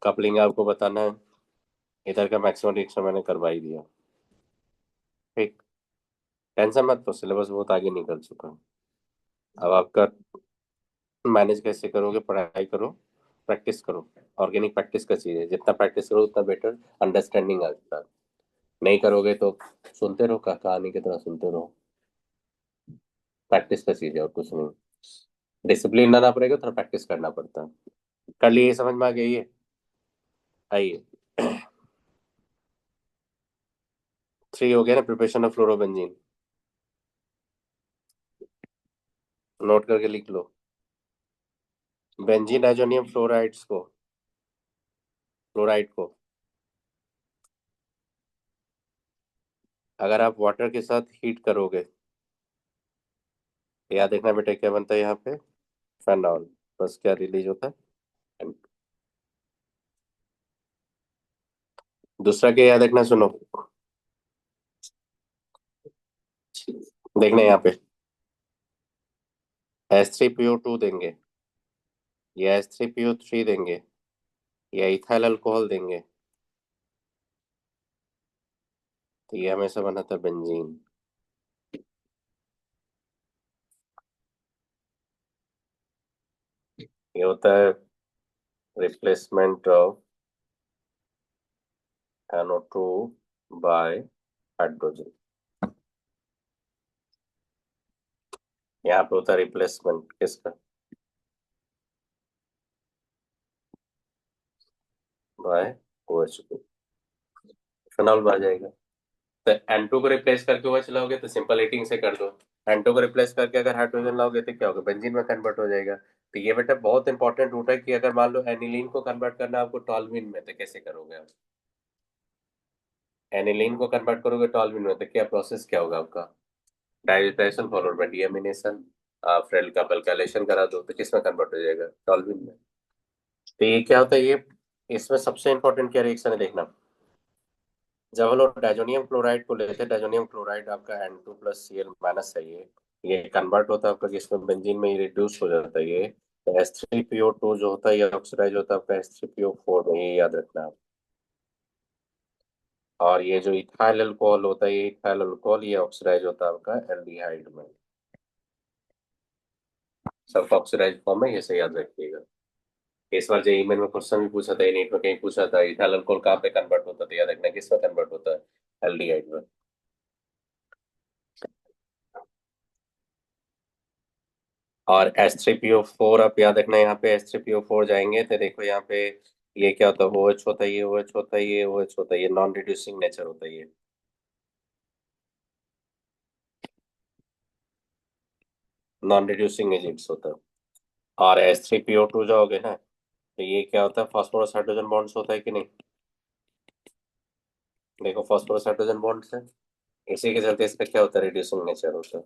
कपलिंग आपको बताना है, इधर का मैक्सिमम रिएक्शन मैंने करवा ही दिया। ठीक, टेंशन मत, तो सिलेबस बहुत आगे निकल चुका है। अब आपका मैनेज कैसे करोगे, पढ़ाई करो, प्रैक्टिस करो। ऑर्गेनिक प्रैक्टिस का चीज़ है, जितना प्रैक्टिस करो उतना बेटर अंडरस्टैंडिंग आता है। नहीं करोगे तो सुनते रहो, कहानी की तरह सुनते रहो। प्रैक्टिस का चीज़ है और कुछ नहीं। डिसिप्लिन लाना पड़ेगा, थोड़ा प्रैक्टिस करना पड़ता है। कर लिए, समझ में आ गई है? आइए। 3 हो गया ना, प्रिपरेशन ऑफ फ्लोरोबेंजीन, नोट करके लिख लो। बेंजीन डाइजोनियम फ्लोराइड्स को, फ्लोराइड को अगर आप वाटर के साथ हीट करोगे, याद देखना बेटा क्या बनता है यहाँ पे, फेनॉल। बस क्या रिलीज होता है, दूसरा क्या याद रखना, सुनो। देखना यहाँ पे, H3PO2 देंगे, या H3PO3 देंगे, या इथाइल अल्कोहल देंगे, तो ये हमेशा बना था बेंजीन। ये होता है replacement of NO2 bye hydrogen. यहाँ पे होता है रिप्लेसमेंट किसका, बाय OH2। फिनॉल आ जाएगा। तो N2 को रिप्लेस करके OH लाओगे तो सिंपल हीटिंग से कर दो। N2 को रिप्लेस करके अगर हाइड्रोजन लाओगे तो क्या होगा, बेंजीन में कन्वर्ट हो जाएगा। तो ये बेटा बहुत इंपॉर्टेंट रूट है कि अगर मान लो एनिलीन को कन्वर्ट करना है आपको टॉल्यूइन में, तो कैसे करोगे आप। एनिलीन को कन्वर्ट करोगे टॉल्यूइन में तो क्या प्रोसेस क्या होगा आपका, डाइजेशन फॉलोड बाय डीएमिनेशन। आप फ्रेंड का अल्काइलेशन करा दो तो किसमें कन्वर्ट हो जाएगा, टॉल्यूइन में। तो ये क्या होता है, ये इसमें सबसे इंपॉर्टेंट क्या रिएक्शन है देखना। जब हम लोग डाइजोनियम क्लोराइड को लेते हैं, डाइजोनियम क्लोराइड आपका N2+Cl- है ये कन्वर्ट होता है आपका किसमें, बेंजीन में, ये रिड्यूस हो जाता है ये। तो H3PO2 जो होता है ये ऑक्सीडाइज होता है आपका H3PO4 में, ये याद रखना आप। और ये जो इथाइल अल्कोहल होता है, ये इथाइल अल्कोहल ये ऑक्सीडाइज होता है आपका एल्डिहाइड में। सब ऑक्सीडाइज फॉर्म में, ये से याद रखिएगा। इस बार जेईई में क्वेश्चन भी पूछा था, नीट में कहीं पूछा था, इथाइल अल्कोहल कहाँ पे कन्वर्ट होता था, याद रखना किसमें कन्वर्ट होता है, एल्डिहाइड में। और H3PO4 आप याद रखना, यहाँ पे H3PO4 जाएंगे तो देखो यहाँ पे ये क्या होता है, OH होता है, ये OH होता है, ये OH होता है, ये नॉन रिड्यूसिंग नेचर होता है, ये नॉन रिड्यूसिंग एजेंट्स होता है। और H3PO2 जाओगे ना तो ये क्या होता है, फास्फोरस हाइड्रोजन बॉन्ड्स होता है कि नहीं। देखो फास्फोरस हाइड्रोजन बॉन्ड्स है, इसी के चलते इसका क्या होता है, रिड्यूसिंग नेचर होता है।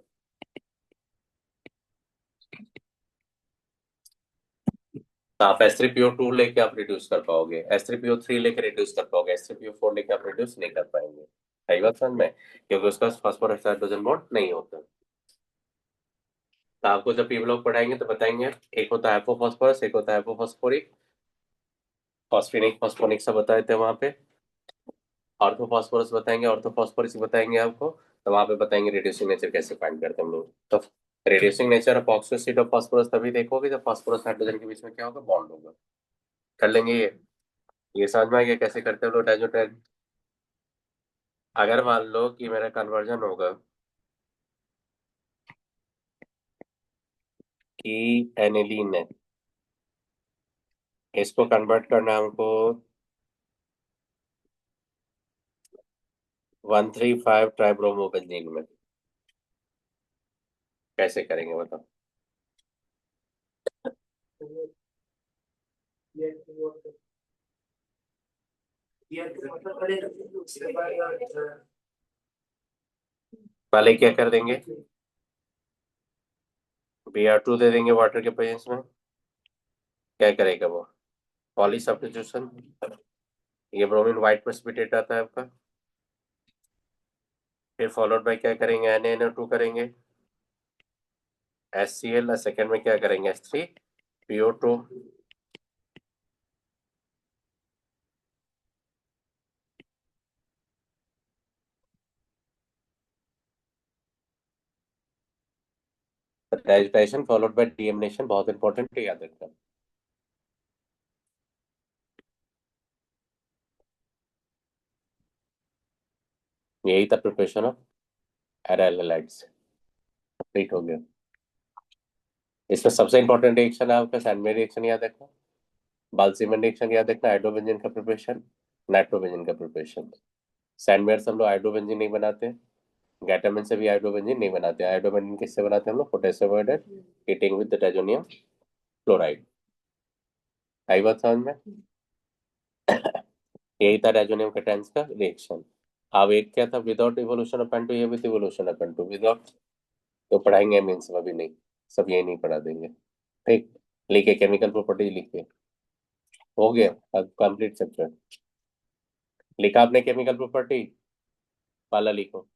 तो आप H3PO2 लेके आप रिड्यूस कर पाओगे, H3PO3 लेके रिड्यूस कर पाओगे, H3PO4 लेके आप रिड्यूस नहीं कर पाएंगे। सही बात समझ में, क्योंकि उसका फास्फोरस हाइड्रोजन बॉन्ड नहीं होता। तो आपको जब ये लोग पढ़ाएंगे तो बताएंगे, एक होता है हाइपोफॉस्फोरस, एक होता है हाइपोफॉस्फोरिक, फॉस्फेनिक फॉस्फोनिक सब बताए थे वहां पे। ऑर्थोफॉस्फोरस बताएंगे, ऑर्थोफॉस्फोरस बताएंगे आपको। तो वहां पे बताएंगे रिड्यूसिंग नेचर कैसे फाइंड करते हैं हम लोग। तो reducing nature of oxidised of phosphorus तभी देखोगे जब फास्फोरस हाइड्रोजन के बीच में क्या होगा, बॉन्ड होगा। कर लेंगे ये समझ में आ गया कैसे करते हैं लोग डाइजोटेन। अगर मान लो कि मेरा कन्वर्जन होगा कि एनिलीन है, इसको कन्वर्ट करना है हमको 135 ट्राइब्रोमोबेंजीन में, कैसे करेंगे बताओ। पहले क्या कर देंगे, Br2 दे देंगे वाटर के प्रेजेंस में। क्या करेगा वो, पॉली सब्स्टिट्यूशन। ये ब्रोमीन व्हाइट प्रेसिपिटेट आता है आपका। फिर फॉलोड बाय क्या करेंगे, NaNO2 करेंगे, HCl, सेकेंड में क्या करेंगे, H3PO2। Digestion followed by deamination, बहुत इंपॉर्टेंट है, याद रखना। यही था preparation of aryl halides, complete हो गया। इसमें सबसे इंपॉर्टेंट रिएक्शन है आपका सैंडविच रिएक्शन, याद रखना। बाल्सीमन रिएक्शन याद रखना, हाइड्रोबेंजीन का प्रिपरेशन, नाइट्रोबेंजीन का प्रिपरेशन। सैंडविच हम लोग हाइड्रोबेंजीन नहीं बनाते, गैटामिन से भी हाइड्रोबेंजीन नहीं बनाते। हाइड्रोबेंजीन किससे बनाते हैं हम लोग, potassium iodide heating with diazonium chloride. आई बात समझ में। यही था डाइजोनियम कैटायंस का रिएक्शन। अब एक क्या था, विदाउट इवोल्यूशन ऑफ पेंटो, ये विद इवोल्यूशन ऑफ पेंटो, विदाउट तो पढ़ाएंगे मीन्स अभी नहीं, सब ये नहीं पढ़ा देंगे। ठीक, लिखे केमिकल प्रॉपर्टीज लिखे, हो गया अब कंप्लीट चैप्टर। लिखा आपने केमिकल प्रॉपर्टी, वाला लिखो।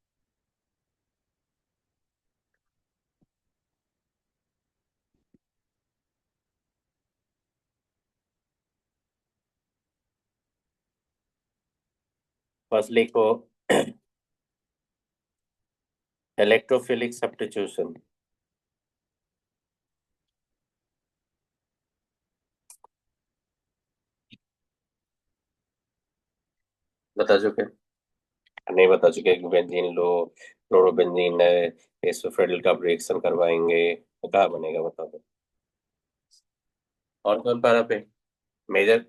बस लिखो इलेक्ट्रोफिलिक सब्स्टिट्यूशन। बता चुके? नहीं बता चुके कि बेंजीन लो, क्लोरोबेंजीन है, एसोफेडिल का रिएक्शन करवाएंगे तो कहाँ बनेगा बता दो। और कौन पारा पे मेजर?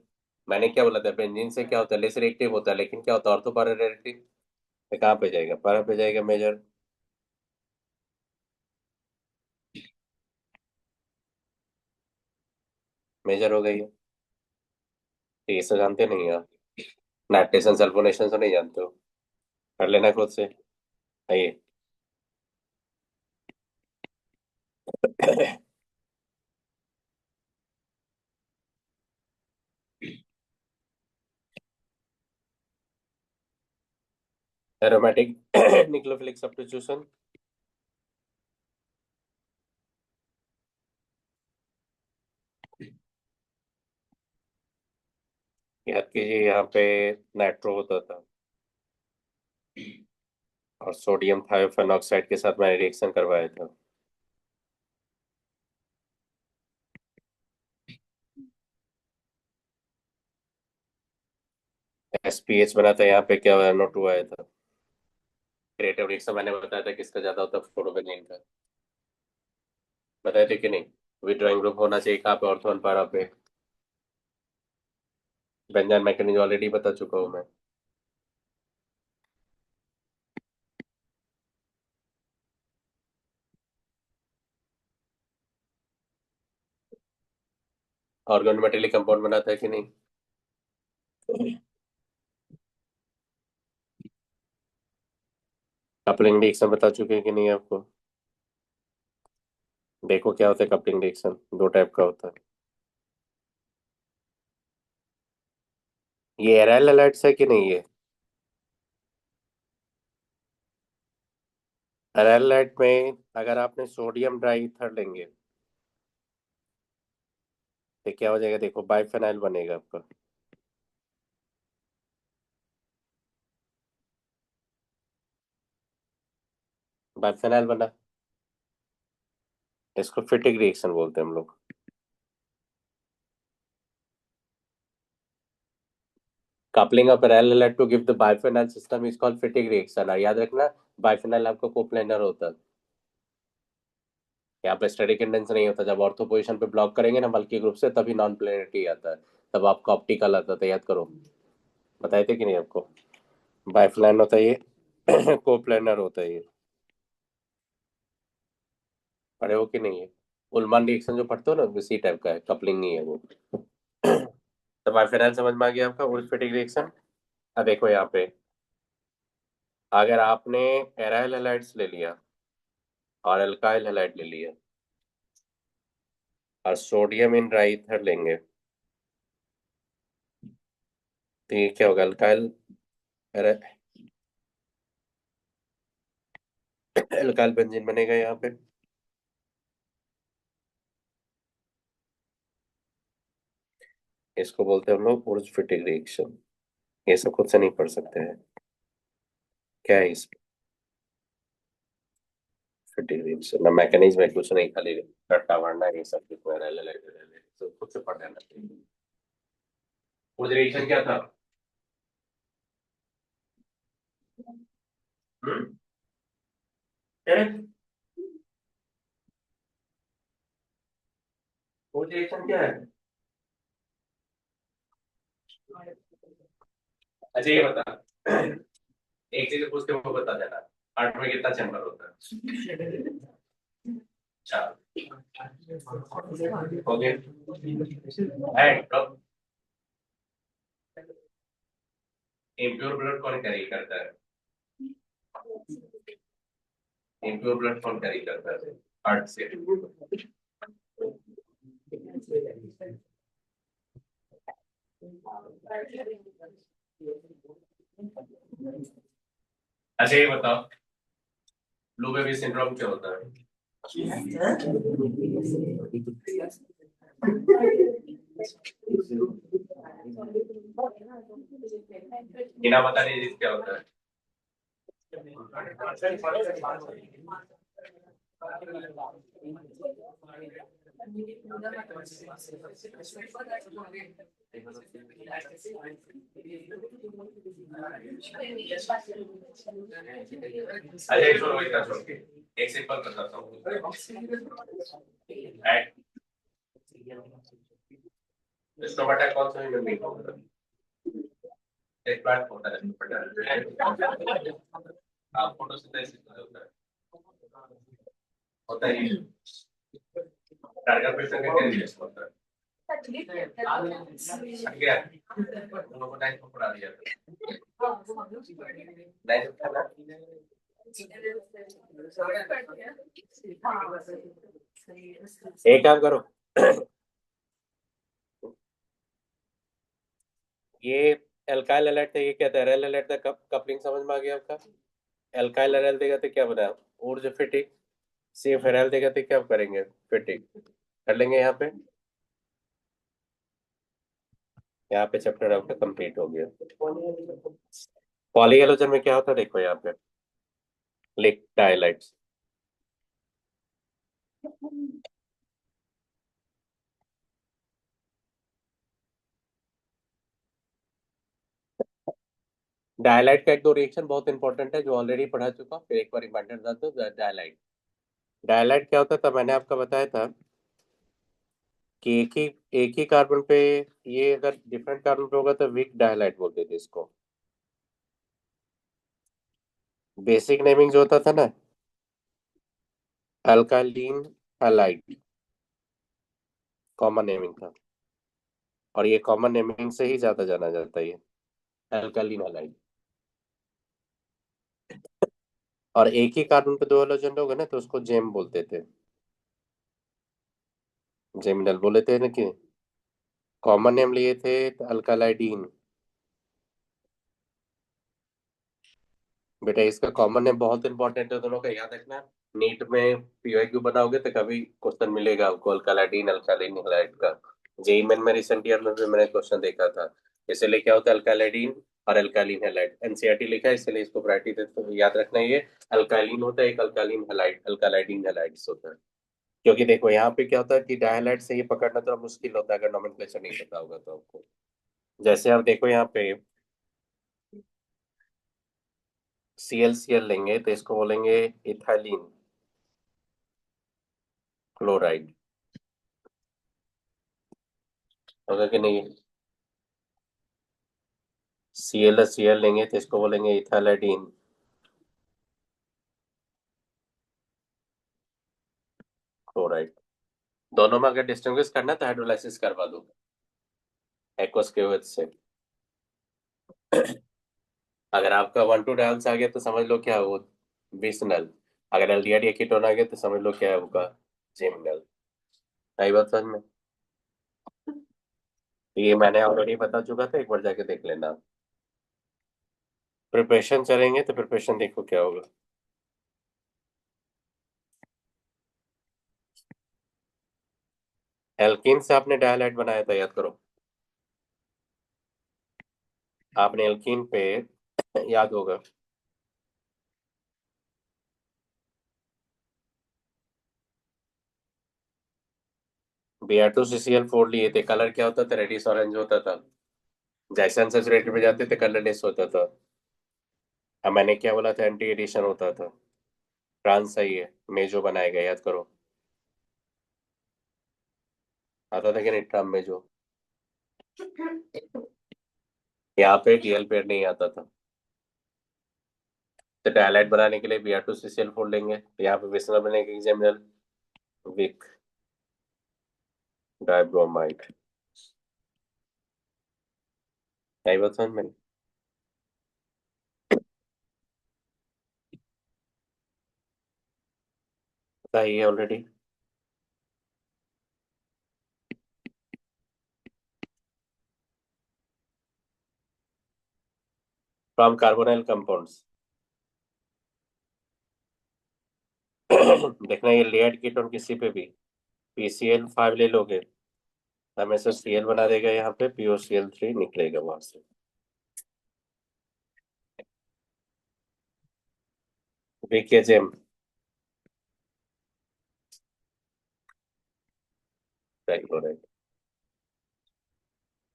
मैंने क्या बोला था, बेंजीन से क्या होता है, लेस रिएक्टिव होता है, लेकिन क्या होता है ऑर्थो पारा रिएक्टिव। तो कहाँ पे जाएगा, पारा पे जाएगा मेजर। मेजर हो गई है। तो ये सब जानते नहीं हो आप? नाइट्रेशन सल्फोनेशन तो नहीं जानते हो? कर लेना खुद से। आइए। Aromatic nucleophilic substitution. याद कीजिए, यहाँ पे नाइट्रो होता था और सोडियम थायोफेनॉक्साइड के साथ मैंने रिएक्शन करवाया था। एसपीएच बना था, यहाँ पे क्या NO2 आया था। क्रिएटिव रिएक्शन मैंने बताया था किसका ज्यादा होता है, फ्लोरोबेंजीन का। बताए थे कि नहीं? विड्रॉइंग ग्रुप होना चाहिए कहाँ पे, ऑर्थो पारा पे। बेंजाइन मैकेनिज्म ऑलरेडी बता चुका हूँ मैं। ऑर्गन मेटेलिक कंपाउंड बनाता है कि नहीं? कपलिंग रिएक्शन बता चुके हैं कि नहीं आपको? देखो क्या होता है कपलिंग रिएक्शन, दो टाइप का होता है। ये एराइल हैलाइड्स है कि नहीं ये? एराइल हैलाइड में अगर आपने सोडियम डाई ईथर लेंगे तो क्या हो जाएगा, देखो बाइफेनाइल बनेगा आपका। बाइफेनाइल बना, इसको फिटिक रिएक्शन बोलते हैं हम लोग। Coupling of aryl halide to give the biphenyl system is called Fittig reaction. याद रखना, बाइफेनाइल आपका कोप्लेनर होता है। यहाँ पे स्टैटिक इंटेंस नहीं होता, जब ऑर्थो पोजीशन पे ब्लॉक करेंगे ना बल्कि ग्रुप से तभी नॉन प्लेनरिटी आता है, तब आपका ऑप्टिकल आता था, याद करो। बताए थे कि नहीं आपको? बाइफलाइन होता है ये कोप्लेनर होता है ये। पढ़े हो कि नहीं है? उल्मान रिएक्शन जो पढ़ते हो ना इसी टाइप का है, कपलिंग नहीं है वो। तो बाइफेनाइल समझ में आ गया आपका, उल्फेटिक रिएक्शन। अब देखो यहाँ पे, अगर आपने एराइल हैलाइड्स ले लिया और अल्काइल हैलाइड ले लिया और सोडियम इन ईथर लेंगे तो ये क्या होगा, अल्काइल अल्काइल बेंजीन बनेगा यहाँ पे। इसको बोलते हैं हम लोग उर्जफिटिक रिएक्शन। ये सब खुद से नहीं पढ़ सकते हैं, क्या है इस फिटिक रिएक्शन ना, मैकेनिज्म है कुछ नहीं, खाली रट्टा मारना है, ये सब कुछ में सब खुद से पढ़ लेना चाहिए। उर्ज रिएक्शन क्या था? हम्म? क्या? उर्ज रिएक्शन क्या है? अच्छा ये बता, एक चीज पूछ के वो बता देना, हार्ट में कितना चैम्बर होता है? चार। ओके। एंड इम्प्योर ब्लड कौन कैरी करता है? इम्प्योर ब्लड कौन कैरी करता है हार्ट से? अच्छा ये बताओ, ब्लू बेबी सिंड्रोम क्या होता है? बिना बताने चीज क्या होता है? अच्छा ये छोड़ो, इतना छोड़ के एक सिंपल बताता हूँ। इसका बटा कौन सा नहीं होता? एक प्लांट होता है बटा। आप फोटोसिंथेसिस होता है, होता ही है। टारगेट पे क्या रिएक्शन होता है? हट गया, उन लोगों को टाइम को पढ़ा दिया था। नहीं था ना? एक काम करो, ये एल्काइल एलाइड था, ये क्या था? एराइल एलाइड था। कपलिंग समझ में आ गया आपका? एल्काइल एराइल देगा तो क्या बना? ऊर्ज फिटिक। सी फेराइल देगा तो क्या करेंगे? फिटिक कर लेंगे यहाँ पे। यहाँ पे चैप्टर आपका कंप्लीट हो गया। पॉली हेलोजन में क्या होता है देखो यहाँ पे, लिख डाइलाइट्स। डायलाइट का एक दो रिएक्शन बहुत इंपॉर्टेंट है जो ऑलरेडी पढ़ा चुका हूँ, फिर एक बार रिमाइंडर देता हूँ। डायलाइट, डायलाइट क्या होता था मैंने आपको बताया था कि एक ही कार्बन पे, ये अगर डिफरेंट कार्बन पे होगा तो वीक डायलाइट बोलते थे इसको। बेसिक नेमिंग जो होता था ना, अल्कालीन हैलाइड, कॉमन नेमिंग था। और ये कॉमन नेमिंग से ही ज्यादा जाना जाता है ये, अल्कालीन हैलाइड। और एक ही कार्बन पे दो हेलोजन होगा ना तो उसको जेम बोलते थे, जेमिनल बोले थे ना कि। कॉमन नेम लिए थे अल्कालाइडीन। बेटा इसका कॉमन नेम बहुत इंपॉर्टेंट है, दोनों का याद रखना। नीट में पीवाईक्यू बनाओगे तो कभी क्वेश्चन मिलेगा आपको अल्कालाइडीन अल्कालीन हैलाइड का। जेई मेन में रिसेंट ईयर में भी मैंने क्वेश्चन देखा था। इसलिए क्या होता है अल्कालाइडीन और अल्कालीन हैलाइड, एनसीईआरटी लिखा है इसलिए इसको प्रायोरिटी देते हुए याद रखना। ये अल्कालीन होता है, एक अल्कालीन हैलाइड अल्कालाइडीन हैलाइड होता है। क्योंकि देखो यहाँ पे क्या होता है कि डायहाइलाइड से ये पकड़ना थोड़ा मुश्किल होता है अगर नोमेनक्लेचर नहीं पता होगा तो आपको। जैसे आप देखो यहाँ पे ClCl लेंगे तो इसको बोलेंगे इथाइलिन क्लोराइड, होगा कि नहीं? ClCl लेंगे तो इसको बोलेंगे इथाइलाइडीन क्लोराइड। दोनों में अगर डिस्टिंग्विश करना है तो हाइड्रोलाइसिस करवा दो एक्वस के वजह से। अगर आपका 1,2 डायल्स आ गया तो समझ लो क्या वो विसनल। अगर एल्डिहाइड या कीटोन आ गया तो समझ लो क्या है होगा, जेमिनल। आई बात समझ में? ये मैंने ऑलरेडी बता चुका था, एक बार जाके देख लेना। प्रिपरेशन चलेंगे तो प्रिपरेशन देखो क्या होगा। एल्कीन से आपने डायलाइट बनाया था, याद करो। आपने एल्कीन पे याद होगा Br2CCl4 लिए थे, कलर क्या होता था? रेडिश ऑरेंज होता था। जैसे अनसेचुरेटेड पे जाते थे कलरलेस होता था। अब मैंने क्या बोला था? एंटी एडिशन होता था। ट्रांस सही है, मेजो बनाएगा, याद करो। आता था कि नहीं ट्राम मेजो? यहाँ पे डीएल पेयर नहीं आता था। तो डायलाइट बनाने के लिए Br2CCl4 लेंगे, यहाँ पे विस्नर बनेगा एग्जामिनल विक डाइब्रोमाइड। यही बात समझ में? सही है ऑलरेडी। फ्रॉम कार्बोनाइल कंपाउंड्स, देखना ये लेड कीटोन किसी पे भी PCl5 ले लोगे, हमेशा Cl बना देगा, यहाँ पे POCl3 निकलेगा वहां से। VKGM ट्राइक्लोराइड,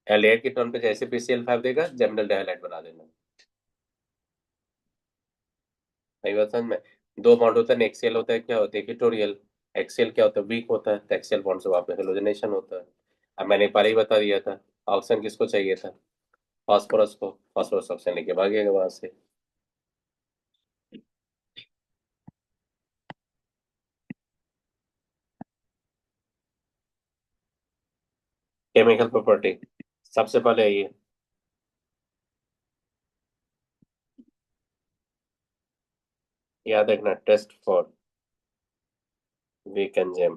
लेड कीटोन पे जैसे PCl5 देगा जर्मिनल डाइहाइलाइड बना देना। सही बात समझ में। दो बॉन्ड होता है, एक्सियल होता है, क्या होता है इक्वेटोरियल। एक्सियल क्या होता है, वीक होता है, तो एक्सियल बॉन्ड से वापस हेलोजनेशन होता है। अब मैंने पहले ही बता दिया था, ऑक्सीजन किसको चाहिए था, फास्फोरस को, फास्फोरस ऑक्सीजन लेके भागेगा वहां से। केमिकल प्रॉपर्टी, सबसे पहले ये याद रखना, test for weak enzyme.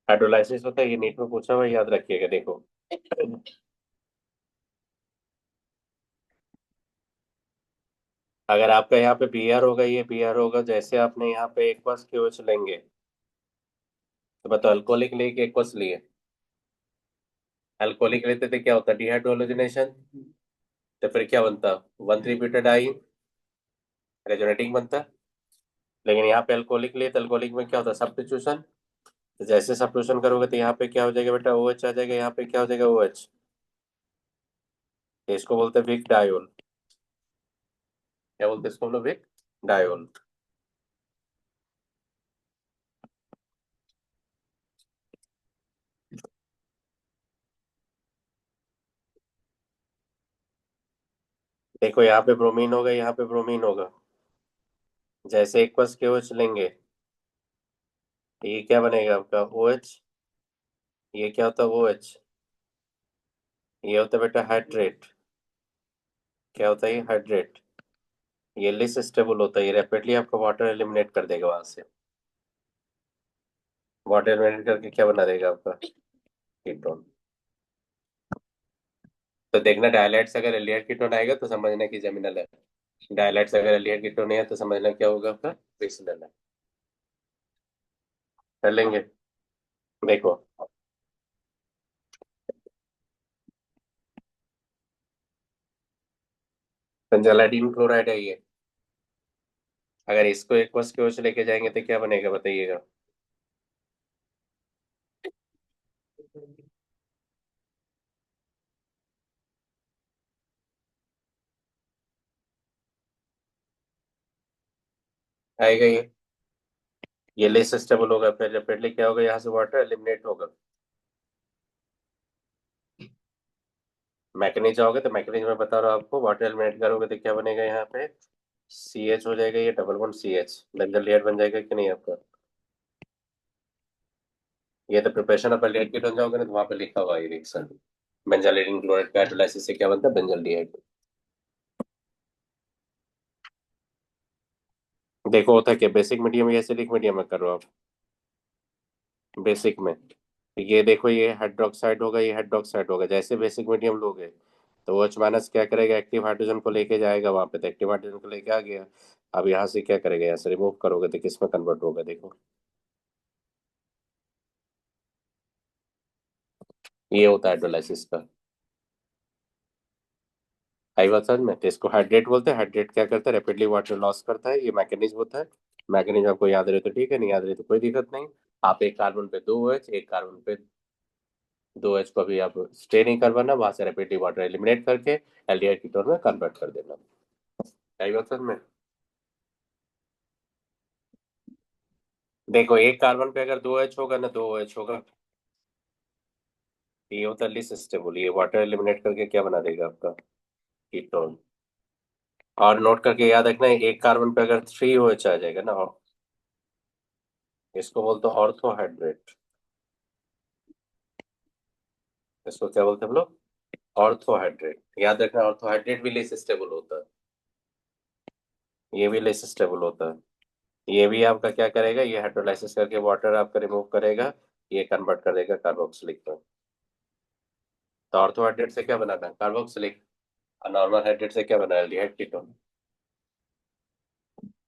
Hydrolysis होता है, ये नीट में पूछा हुआ है, याद रखिएगा। देखो अगर आपका यहाँ पे Br होगा, ये Br होगा, जैसे आपने यहाँ पे एक्वस क्यूएच लेंगे, तो बताओ अल्कोहलिक लेके एक्वस लिए, अल्कोहलिक लेते थे क्या होता, डिहाइड्रोलोजिनेशन, तो फिर क्या बनता, 1,3-ब्यूटाडाइन रेजोनेटिंग बनता। लेकिन यहाँ पे अल्कोहलिक लिए तो अल्कोहलिक में क्या होता है, सब्स्टिट्यूशन। तो जैसे सब्स्टिट्यूशन करोगे तो यहाँ पे क्या हो जाएगा बेटा, OH आ जाएगा, यहाँ पे क्या हो जाएगा, OH। तो इसको बोलते हैं विक डायोल। क्या बोलते हैं इसको हम लोग, विक डायोल। देखो यहाँ पे ब्रोमीन होगा, यहाँ पे ब्रोमीन होगा, जैसे एक्वस के OH लेंगे, तो ये क्या बनेगा आपका, OH। ये क्या होता है, OH। ये होता है बेटा हाइड्रेट। क्या होता है ये, हाइड्रेट। ये लिस स्टेबल होता है, ये रैपिडली आपका वाटर एलिमिनेट कर देगा वहां से। वाटर एलिमिनेट करके क्या बना देगा आपका, कीटोन। तो देखना डायलाइट्स अगर एल्डिहाइड कीटोन आएगा तो समझना कि जमीनल है, डायलाइट्स अगर एल्डिहाइड कीटोन नहीं है तो समझना क्या होगा आपका, बेसिनल है। कर लेंगे। देखो बेंजालाडीन क्लोराइड है ये, अगर इसको एक्वस के OH लेके जाएंगे तो क्या बनेगा बताइएगा। आएगा ये लेस स्टेबल होगा, फिर रैपिडली क्या होगा, यहाँ से वाटर एलिमिनेट होगा। मैकेनिज आओगे तो मैकेनिज में बता रहा हूँ आपको, वाटर एलिमिनेट करोगे तो क्या बनेगा यहाँ पे, CH हो जाएगा, ये double bond CH, benzyl layer बन जाएगा कि नहीं आपका। ये तो प्रिपरेशन ऑफ एल्डिहाइड कीटोन जाओगे ना तो वहां पे लिखा हुआ है ये रिएक्शन, बेंजालीन क्लोराइड का हाइड्रोलाइसिस से क्या बनता है, बेंजल डिहाइड। देखो होता है क्या, बेसिक मीडियम या एसिडिक मीडियम में कर रहे हो आप, बेसिक में। ये देखो ये हाइड्रोक्साइड होगा, ये हाइड्रोक्साइड होगा, जैसे बेसिक मीडियम लोगे तो OH माइनस क्या करेगा, एक्टिव हाइड्रोजन को लेके जाएगा वहां पे, तो एक्टिव हाइड्रोजन को लेके आ गया। अब यहाँ से क्या करेगा, यहाँ से रिमूव करोगे तो किस में कन्वर्ट होगा, देखो ये होता है हाइड्रोलाइसिस का। आई बात समझ में, तो इसको हाइड्रेट बोलते हैं। हाइड्रेट क्या करता है, रैपिडली वाटर लॉस करता है, ये मैकेनिज्म होता है। मैकेनिज्म आपको याद रहे तो ठीक है, नहीं याद रहे तो कोई दिक्कत नहीं। आप एक कार्बन पे 2 OH, एक कार्बन पे 2H को भी आप स्टे नहीं करवाना, वहां से रैपिडली वाटर एलिमिनेट करके एल्डिहाइड कीटोन में कन्वर्ट कर देना। आई बात समझ में। देखो एक कार्बन पे अगर 2H होगा ना, 2 OH होगा, ये होता है लिस स्टेबल, ये वाटर एलिमिनेट करके क्या बना देगा आपका, कीटोन। और नोट करके याद रखना है, एक कार्बन पे अगर 3 OH आ जाएगा ना, इसको बोलते हैं ऑर्थोहाइड्रेट। इसको क्या बोलते हैं हम लोग, ऑर्थोहाइड्रेट। याद रखना ऑर्थोहाइड्रेट भी लेस स्टेबल होता है, ये भी लेस स्टेबल होता है। ये भी आपका क्या करेगा, ये हाइड्रोलाइसिस करके वाटर आपका रिमूव करेगा, ये कन्वर्ट कर देगा कार्बोक्सिलिक में। तो ऑर्थोहाइड्रेट से क्या बनाना है, कार्बोक्सिलिक। और नॉर्मल हाइड्रेट से क्या बनाया, एल्डिहाइड कीटोन।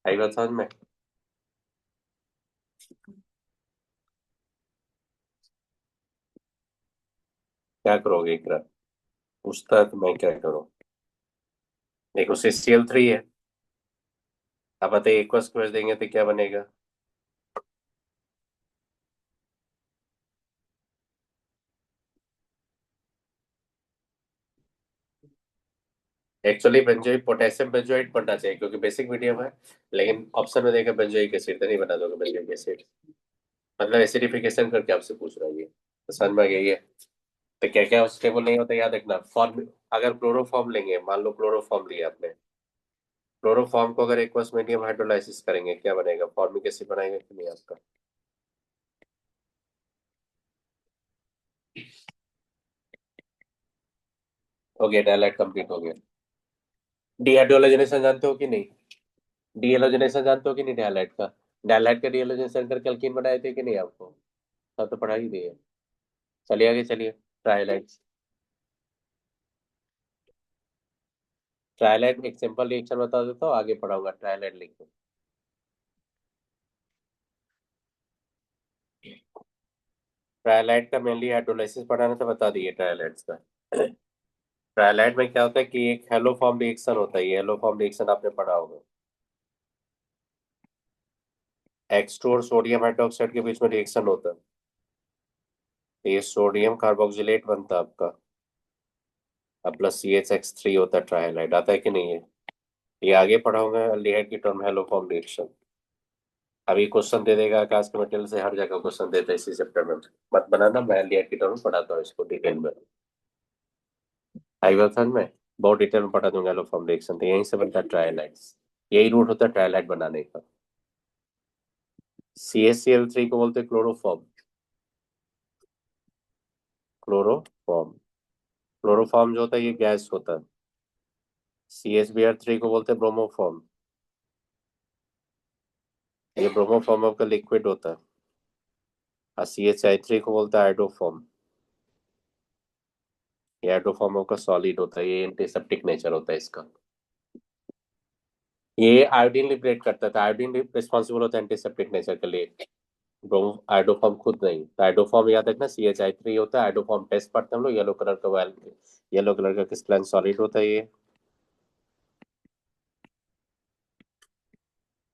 आई बात समझ में। क्या करोगे इकरा, पूछता है तो मैं क्या करूँ। देखो CCl3 है। अब बताइए एक स्क्वायर देंगे तो क्या बनेगा। एक्चुअली बेंजोइक पोटेशियम बेंजोइट पढ़ना चाहिए क्योंकि बेसिक मीडियम है। लेकिन ऑप्शन में देगा बेंजोइक एसिड, तो नहीं बना दोगे बेंजोइक एसिड। मतलब एसिडिफिकेशन करके आपसे पूछ रहा है ये, तो समझ में यही है। तो क्या क्या स्टेबल नहीं होता याद रखना, फॉर्म। अगर क्लोरोफॉर्म लेंगे, मान लो क्लोरोफॉर्म लिया आपने। क्लोरोफॉर्म को अगर एक्वस मीडियम हाइड्रोलाइसिस करेंगे क्या बनेगा, फॉर्मिक एसिड बनाएगा कि नहीं आपका। हो गया, डायलाइट कंप्लीट हो गया। डीहाइड्रोजनेशन जानते हो कि नहीं। डीहेलोजनेशन जानते हो कि नहीं डायलाइट का। डायलाइट का डीहेलोजनेशन करके अल्कीन बनाए थे कि नहीं आपको। सब तो पढ़ा ही दिए। चलिए आगे चलिए। ट्राइलाइट्स। ट्राइलाइट एक सिंपल रिएक्शन बता देता हूँ, आगे पढ़ाऊंगा, ट्राइलाइट लिखो। ट्राइलाइट का मेनली हाइड्रोलाइसिस पढ़ाना था, बता दिए ट्राइलाइट्स का। ट्राइलाइट में क्या होता है कि एक हेलो फॉर्म रिएक्शन होता है, ये हेलो फॉर्म रिएक्शन आपने पढ़ा होगा। H2 और सोडियम हाइड्रोक्साइड के बीच में रिएक्शन होता है। तो ये सोडियम कार्बोक्सिलेट बनता है आपका। अब प्लस CH3 होता है, ट्राइलाइट आता है कि नहीं है। ये आगे पढ़ाऊंगा, अल्डिहाइड की टर्म हेलो फॉर्म रिएक्शन। अभी क्वेश्चन दे देगा आकाश के मटेरियल से, हर जगह क्वेश्चन देता है इसी चैप्टर में। मत बनाना, मैं अल्डिहाइड की टर्म पढ़ाता हूँ इसको डिटेल में। आई बात समझ में। बहुत डिटेल में पढ़ा दूंगा हेलो फॉर्म रिएक्शन, तो यहीं से बनता है ट्राइलाइट्स। यही रूट होता है ट्राइलाइट बनाने का। CaCl3 को बोलते हैं क्लोरोफॉर्म। क्लोरोफॉर्म। क्लोरोफॉर्म जो होता है ये गैस होता है। CH3 को बोलते हैं ब्रोमोफॉर्म। ये ब्रोमोफॉर्म का लिक्विड होता है। और CHI3 को बोलता है आइडोफॉर्म। ये आइडोफॉर्म का सॉलिड होता है, ये एंटीसेप्टिक नेचर होता है इसका। ये आयोडीन लिबरेट करता था, आयोडीन रिस्पॉन्सिबल होता है एंटीसेप्टिक नेचर के लिए। ब्रोमो आइडोफॉर्म खुद नहीं, तो आइडोफॉर्म याद रखना CHI3 होता है। आइडोफॉर्म टेस्ट पढ़ते हैं हम लोग, येलो कलर का वेल, येलो कलर का क्रिस्टलाइन सॉलिड होता है ये।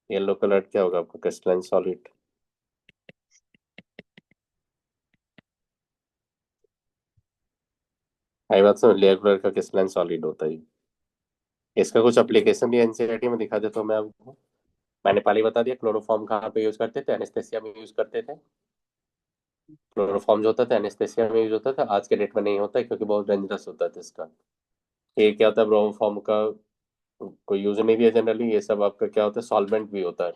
येलो कलर क्या होगा आपका, क्रिस्टलाइन सॉलिड। आई बात समझ, लेयर कलर का क्रिस्टलाइन सॉलिड होता है। इसका कुछ एप्लीकेशन भी एनसीईआरटी में दिखा देता हूँ मैं आपको। मैंने पहले ही बता दिया, क्लोरोफॉर्म कहाँ पे यूज करते थे, एनेस्थेसिया में यूज करते थे। क्लोरोफॉर्म जो होता था एनेस्थेसिया में यूज होता था, आज के डेट में नहीं होता है क्योंकि बहुत डेंजरस होता था इसका। ये क्या होता है, ब्रोमोफॉर्म का कोई यूज नहीं दिया जनरली, ये सब आपका क्या होता है, सॉल्वेंट भी होता है।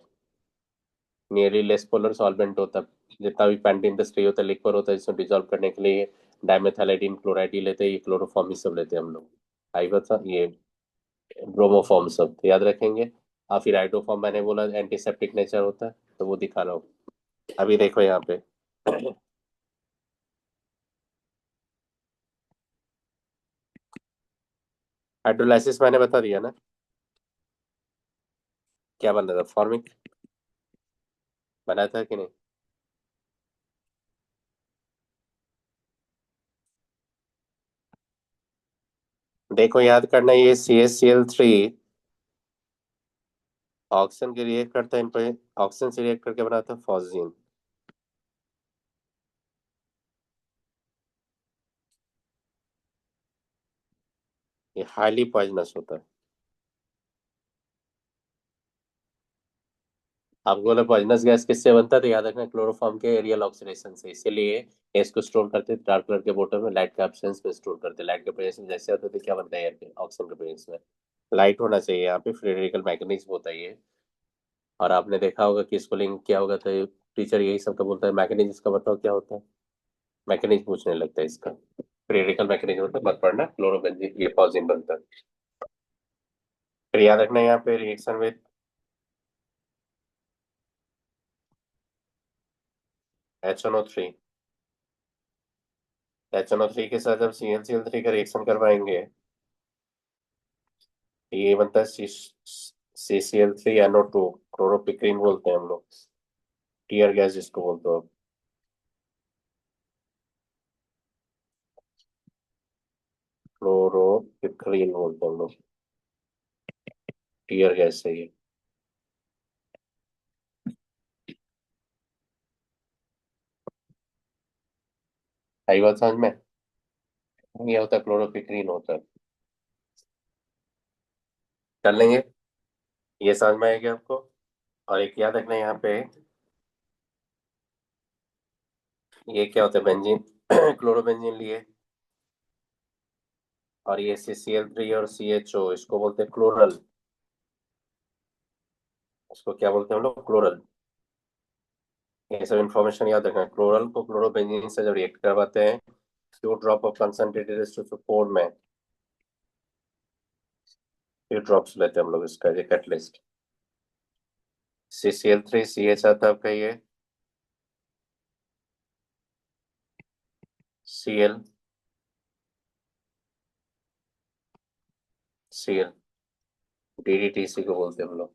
नियरली लेस पोलर सॉल्वेंट होता है। जितना भी पेंट इंडस्ट्री होता है, लिक्विड होता है, जिसमें डिजोल्व करने के लिए डाइमेथाइलाइडिन क्लोराइड ही लेते हैं, ये क्लोरोफॉर्म ही सब लेते हैं हम लोग। आई बता ये ब्रोमोफॉर्म सब तो याद रखेंगे। और फिर हाइड्रोफॉर्म मैंने बोला एंटीसेप्टिक नेचर होता है, तो वो दिखा रहा हूँ। अभी देखो यहाँ पे। हाइड्रोलाइसिस मैंने बता दिया ना, क्या बन रहा था, फॉर्मिक बनाया था कि नहीं। देखो याद करना, ये CaCl3 ऑक्सीजन के रिएक्ट करता है, इन पर ऑक्सीजन से रिएक्ट करके बनाता है फॉस्जीन। ये हाईली पॉइजनस होता है। आपको बोला पॉइजनस गैस किससे बनता है, तो याद रखना क्लोरोफॉर्म के एरियल ऑक्सीडेशन से, इसीलिए इसको स्टोर करते हैं डार्क कलर के बोतल में, लाइट के एब्सेंस में स्टोर करते हैं। लाइट के प्रेजेंस में जैसे होता है तो क्या बनता है एयर के, ऑक्सीजन के प्रेजेंस में लाइट होना चाहिए, यहाँ पे फ्री रेडिकल मैकेनिज्म होता है ये। और आपने देखा होगा कि इसको लिंक क्या होगा, तो टीचर यही सब का बोलता है, मैकेनिज्म का बताओ क्या होता है। मैकेनिज्म पूछने लगता है इसका। फ्री रेडिकल मैकेनिज्म होता है, मत पढ़ना, क्लोरोबेंजीन ये पॉजिन बनता है। फिर याद रखना यहाँ पे रिएक्शन विद HNO3। HNO3 के साथ जब CnCl3 का रिएक्शन करवाएंगे, ये बनता है CCl3NO2, क्लोरोपिक्रीन बोलते हैं हम लोग, टीयर गैस जिसको बोलते हो। क्लोरोपिक्रीन बोलते हैं हम लोग, टीयर गैस है ये। आई बात समझ में? ये होता है क्लोरोपिक्रीन होता है। कर लेंगे, ये समझ में आएगा आपको। और एक याद रखना यहाँ पे, ये क्या होता है, बेंजीन क्लोरोबेंजीन लिए, और ये CCl3 और CHO, इसको बोलते हैं क्लोरल। इसको क्या बोलते हैं हम लोग, क्लोरल। ये सब इंफॉर्मेशन याद रखना। क्लोरल को क्लोरोबेंजीन से जब रिएक्ट करवाते हैं, 2 ड्रॉप ऑफ कंसंट्रेटेड H2SO4 में, 3 ड्रॉप्स लेते हैं हम लोग इसका, ये कैटलिस्ट। CCl3CH आता है आपका ये, Cl, Cl, DDTC को बोलते हैं हम लोग।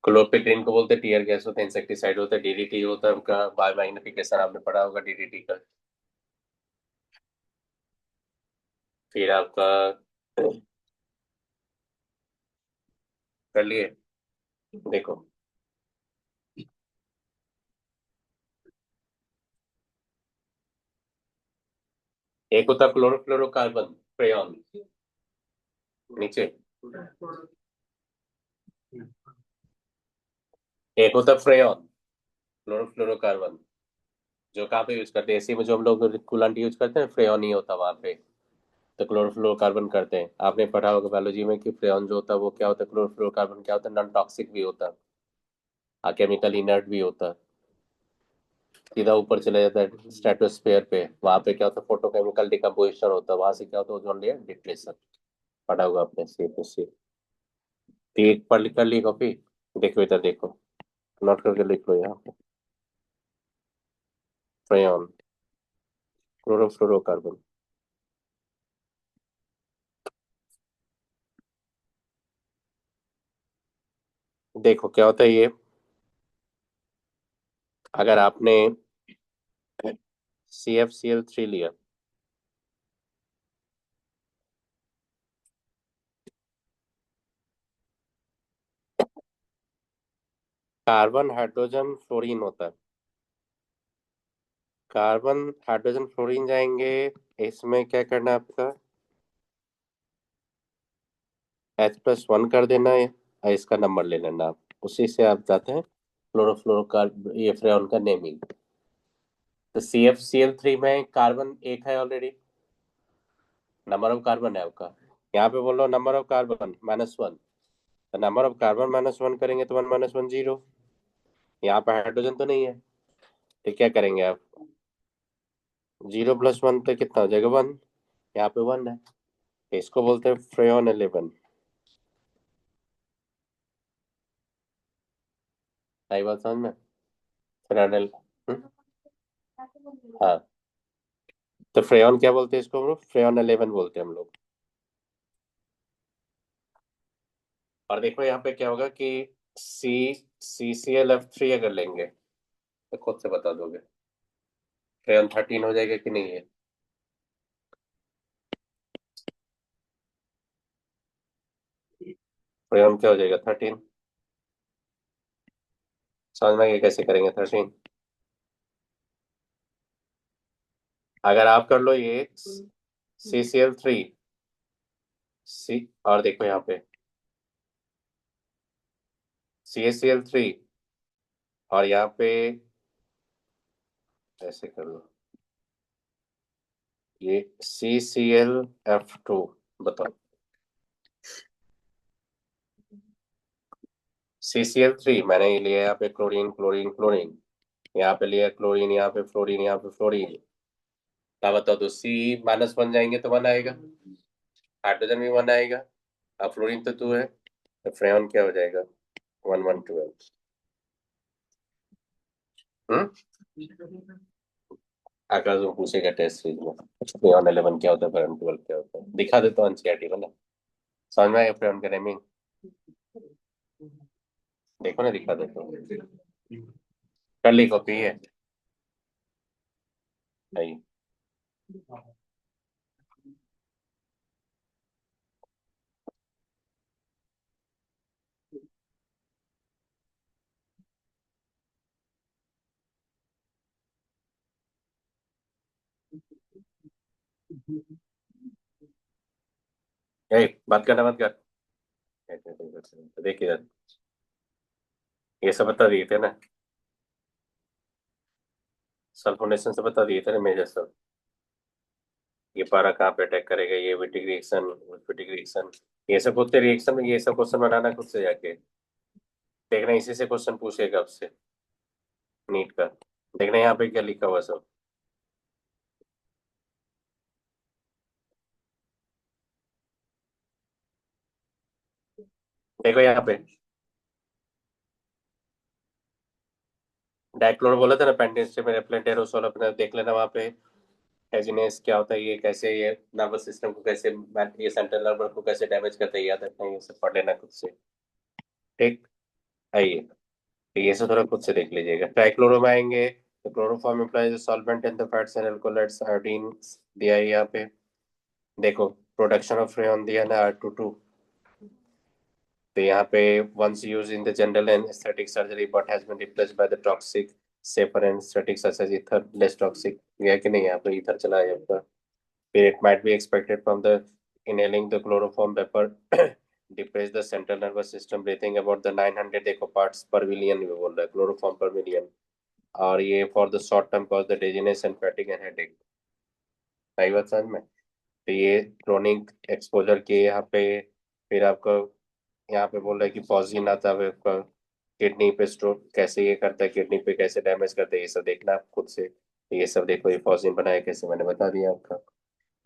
क्लोरोपिक्रीन को बोलते हैं टीयर गैस, होता है इंसेक्टिसाइड होता है। DDT होता है आपका बायोमैग्निफिकेशन, आपने पढ़ा होगा DDT का। फिर आपका कर लिए, देखो, एक होता है क्लोरोफ्लोरोकार्बन, फ्रेयॉन, नीचे। एक होता है फ्रेयॉन, क्लोरोफ्लोरोकार्बन, जो कहाँ पे यूज करते हैं, एसी में जो हम लोग कूलेंट यूज करते हैं, फ्रेयॉन ही होता है वहां पे। तो क्लोरोफ्लोरोकार्बन करते हैं, आपने पढ़ा होगा बायोलॉजी में कि फ्रेयॉन जो होता है वो क्या होता है, क्लोरोफ्लोरोकार्बन क्या होता है, नॉन टॉक्सिक भी होता है, केमिकल इनर्ट भी होता है। सीधा ऊपर चले जाता है स्ट्रेटोस्फेयर पे, वहां पे क्या होता है, फोटोकेमिकल डिकम्पोजिशन होता है, वहां से क्या होता है, ओजोन लेयर डिप्लेशन। पढ़ा होगा आपने, सी टू सी। एक पढ़ कर ली कॉपी, देखो इधर देखो, नोट करके लिख लो यहाँ पे, फ्रेयॉन, क्लोरोफ्लोरोकार्बन। देखो क्या होता है ये, अगर आपने CFCl3 लिया, कार्बन हाइड्रोजन फ्लोरीन होता है, कार्बन हाइड्रोजन फ्लोरीन जाएंगे, इसमें क्या करना है आपका, H+1 कर देना है, और इसका नंबर ले लेना आप, उसी से आप जाते हैं क्लोरोफ्लोरोकार्ब, ये फ्रेयॉन का नेमिंग। तो CFCl3 में कार्बन एक है ऑलरेडी, नंबर ऑफ कार्बन है आपका, यहाँ पे बोल रहा हूँ नंबर ऑफ कार्बन -1, तो नंबर ऑफ कार्बन -1 करेंगे तो 1 - 1 0। यहाँ पे हाइड्रोजन तो नहीं है, तो क्या करेंगे आप, 0 + 1 तो कितना हो जाएगा, 1। यहाँ पे 1 है, इसको बोलते हैं फ्रेयॉन 11। आई बात समझ में? फ्रेयॉन, हाँ। तो फ्रेयॉन क्या बोलते हैं इसको हम लोग, फ्रेयॉन 11 बोलते हैं हम लोग। और देखो यहाँ पे क्या होगा कि CClF3 अगर लेंगे तो खुद से बता दोगे, फ्रेयॉन 13 हो जाएगा कि नहीं है। फ्रेयॉन क्या हो जाएगा, 13। समझ में आएगा कैसे करेंगे 13। अगर आप कर लो ये CCl3, सी, और देखो यहाँ पे CaCl3, और यहाँ पे ऐसे कर लो, ये CClF2, बताओ। CCl3 मैंने ये लिया यहाँ पे क्लोरीन क्लोरीन क्लोरीन, यहाँ पे लिया क्लोरीन, यहाँ पे फ्लोरीन, यहाँ पे फ्लोरीन, क्या बताओ, तो C- बन जाएंगे तो 1 आएगा, हाइड्रोजन भी 1 आएगा, अब फ्लोरीन तो 2 है, तो फ्रेयॉन क्या हो जाएगा, 1 1 12। हम्म। आकाश में पूछेगा टेस्ट सीरीज में, फ्रेयॉन 11 क्या होता है, फ्रेयॉन 12 क्या होता है, दिखा देता हूँ एनसीईआरटी में ना। समझ में आएगा फ्रेयॉन का नेमिंग, देखो ना दिखा देता हूँ, कर ली कॉपी है नहीं। बात करना मत कर, देखिए ये सब बता दिए थे ना, सल्फोनेशन से बता दिए थे ना मेजर सब, ये पारा कहाँ पे अटैक करेगा, ये विटिक रिएक्शन, विटिक रिएक्शन, ये सब खुद से रिएक्शन में ये सब क्वेश्चन बनाना खुद से जाके, देखना इसी से क्वेश्चन पूछेगा आपसे नीट का, देखना यहाँ पे क्या लिखा हुआ सब, देखो यहाँ पे डाइक्लोरो बोला था ना, पेंटेन से मेरे प्लेट एरोसोल अपना देख लेना वहाँ पे, हेजीनेस क्या होता है, ये कैसे ये नर्वस सिस्टम को कैसे, ये सेंट्रल नर्व को कैसे डैमेज करता है, याद रखना, ये सब पढ़ लेना खुद से, ठीक। आइए, तो ये सब थोड़ा खुद से देख लीजिएगा, ट्राइक्लोरो में आएंगे तो chloroform implies solvent in the fats and alkaloids, iodine दिया है यहाँ पे, देखो प्रोडक्शन ऑफ फ्रेयॉन दिया ना R22, तो यहाँ पे once used in the general and aesthetic surgery but has been replaced by the toxic safer and aesthetic such as ether, less toxic, यह कि नहीं यहाँ पे ether चला है आपका, फिर it might be expected from the inhaling the chloroform vapor depress the central nervous system, breathing about the 900 देखो parts per million भी बोल रहा है, chloroform per million, और ये for the short term cause the dizziness and fatigue and headache, सही बात समझ में, तो ये क्रोनिक एक्सपोजर के यहाँ पे, फिर आपको यहाँ पे बोल रहा है कि पॉजिन आता है आपका, किडनी पे स्ट्रोक कैसे ये करता है, किडनी पे कैसे डैमेज करता है, ये सब देखना आप खुद से, ये सब देखो, ये पॉजिन बनाया कैसे मैंने बता दिया आपका,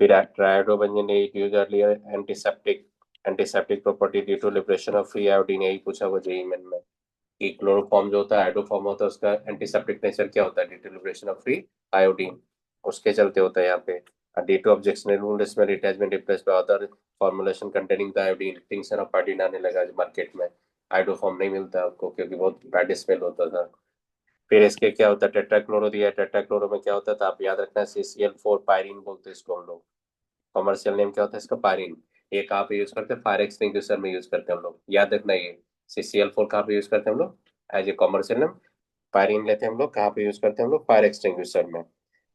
फिर ट्राइडोबेंजीन ने use earlier antiseptic, antiseptic property due to liberation of free iodine, यही पूछा वो जेई में कि क्लोरोफॉर्म जो होता है, हाइड्रोफॉर्म होता है, उसका एंटीसेप्टिक नेचर क्या होता है, due to liberation of free iodine, उसके चलते होता है यहाँ पे, ड्यू टू ऑब्जेक्शन रूल इसमें it has been replaced by other formulation containing the iodine, tincture of iodine आने लगा मार्केट में, हाइड्रोफॉर्म नहीं मिलता आपको क्योंकि बहुत बैड स्मेल होता था, फिर इसके क्या होता है, टेट्राक्लोरो दिया है, टेट्राक्लोरो में क्या होता था आप याद रखना, CCl4 पायरीन बोलते हैं इसको हम लोग, कमर्शियल नेम क्या होता है इसका, पायरीन, ये कहाँ पे यूज करते हैं, फायर एक्सटिंग्विशर में यूज करते हैं हम लोग, याद रखना ये, CCl4 कहाँ पे यूज करते हैं हम लोग, as a commercial name, pyrene लेते हैं हम लोग कहाँ पे यूज करते हैं हम लोग, फायर एक्सटिंग्विशर में,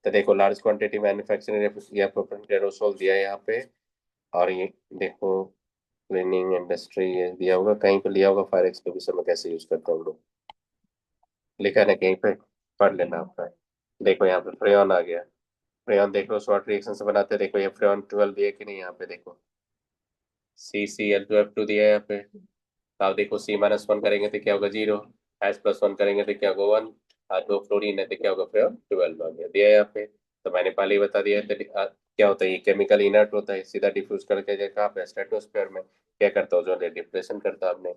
तो देखो लार्ज क्वांटिटी मैन्युफैक्चरिंग या प्रोपेन एरोसोल दिया है यहाँ पे, और ये देखो क्लीनिंग इंडस्ट्री ये दिया होगा, कहीं पे लिया होगा, फायर एक्सटिंग्विशर में कैसे यूज करते हैं हम लोग, लिखा है ना कहीं पे, पढ़ लेना आपका, देखो यहाँ पे फ्रेयॉन आ गया, फ्रेयॉन देख लो शॉर्ट रिएक्शन से बनाते हैं, देखो ये फ्रेयॉन 12 दिया कि नहीं यहाँ पे देखो, CCl2F2 दिया है यहाँ पे, तो आप देखो C-1 करेंगे तो क्या होगा 0, H+1 करेंगे तो क्या होगा 1, और 2 फ्लोरीन है तो क्या होगा फ्रेयॉन 12 आ गया, दिया है यहाँ पे, तो मैंने पहले ही बता दिया है, तो क्या होता है ये केमिकल इनर्ट होता है, सीधा डिफ्यूज करके जाए कहाँ पे, स्ट्रेटोस्फेयर में, क्या करता है ओजोन डिप्रेशन करता है, आपने